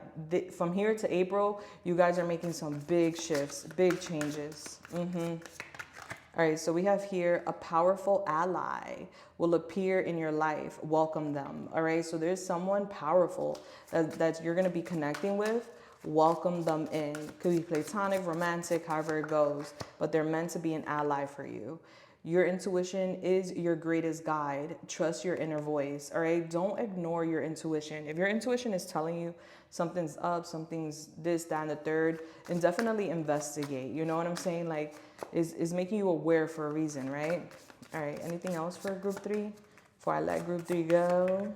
from here to April, you guys are making some big shifts, big changes. All All right, so we have here a powerful ally will appear in your life. Welcome them. All right, so there's someone powerful that you're going to be connecting with. Welcome them in. Could be platonic, romantic, however it goes, but they're meant to be an ally for you. Your intuition is your greatest guide. Trust your inner voice. All right, don't ignore your intuition. If your intuition is telling you something's up, something's this, that, and the third, then definitely investigate. You know what I'm saying? Like, is making you aware for a reason, right? All right, anything else for group 3 before I let group 3 go?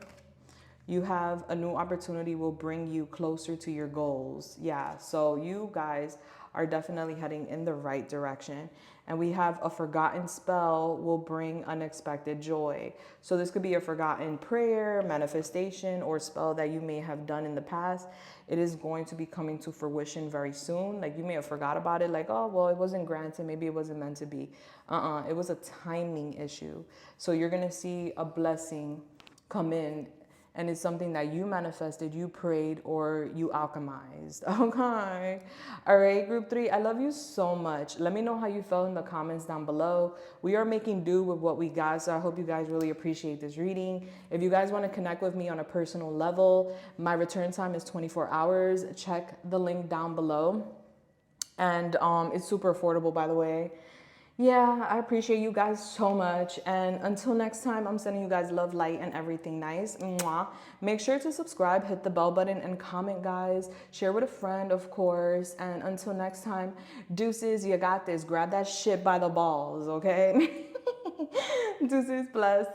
You have a new opportunity will bring you closer to your goals. Yeah, so you guys are definitely heading in the right direction. And we have a forgotten spell will bring unexpected joy. So this could be a forgotten prayer, manifestation, or spell that you may have done in the past. It is going to be coming to fruition very soon. Like you may have forgot about it, like, oh, well, it wasn't granted. Maybe it wasn't meant to be. It was a timing issue. So you're going to see a blessing come in, and it's something that you manifested, you prayed, or you alchemized. Okay. All right, group 3, I love you so much. Let me know how you felt in the comments down below. We are making do with what we got, so I hope you guys really appreciate this reading. If you guys want to connect with me on a personal level, my return time is 24 hours. Check the link down below. And it's super affordable, by the way. Yeah, I appreciate you guys so much. And until next time, I'm sending you guys love, light, and everything nice. Mwah. Make sure to subscribe, hit the bell button, and comment, guys. Share with a friend, of course. And until next time, deuces, you got this. Grab that shit by the balls, okay? Deuces, blessed.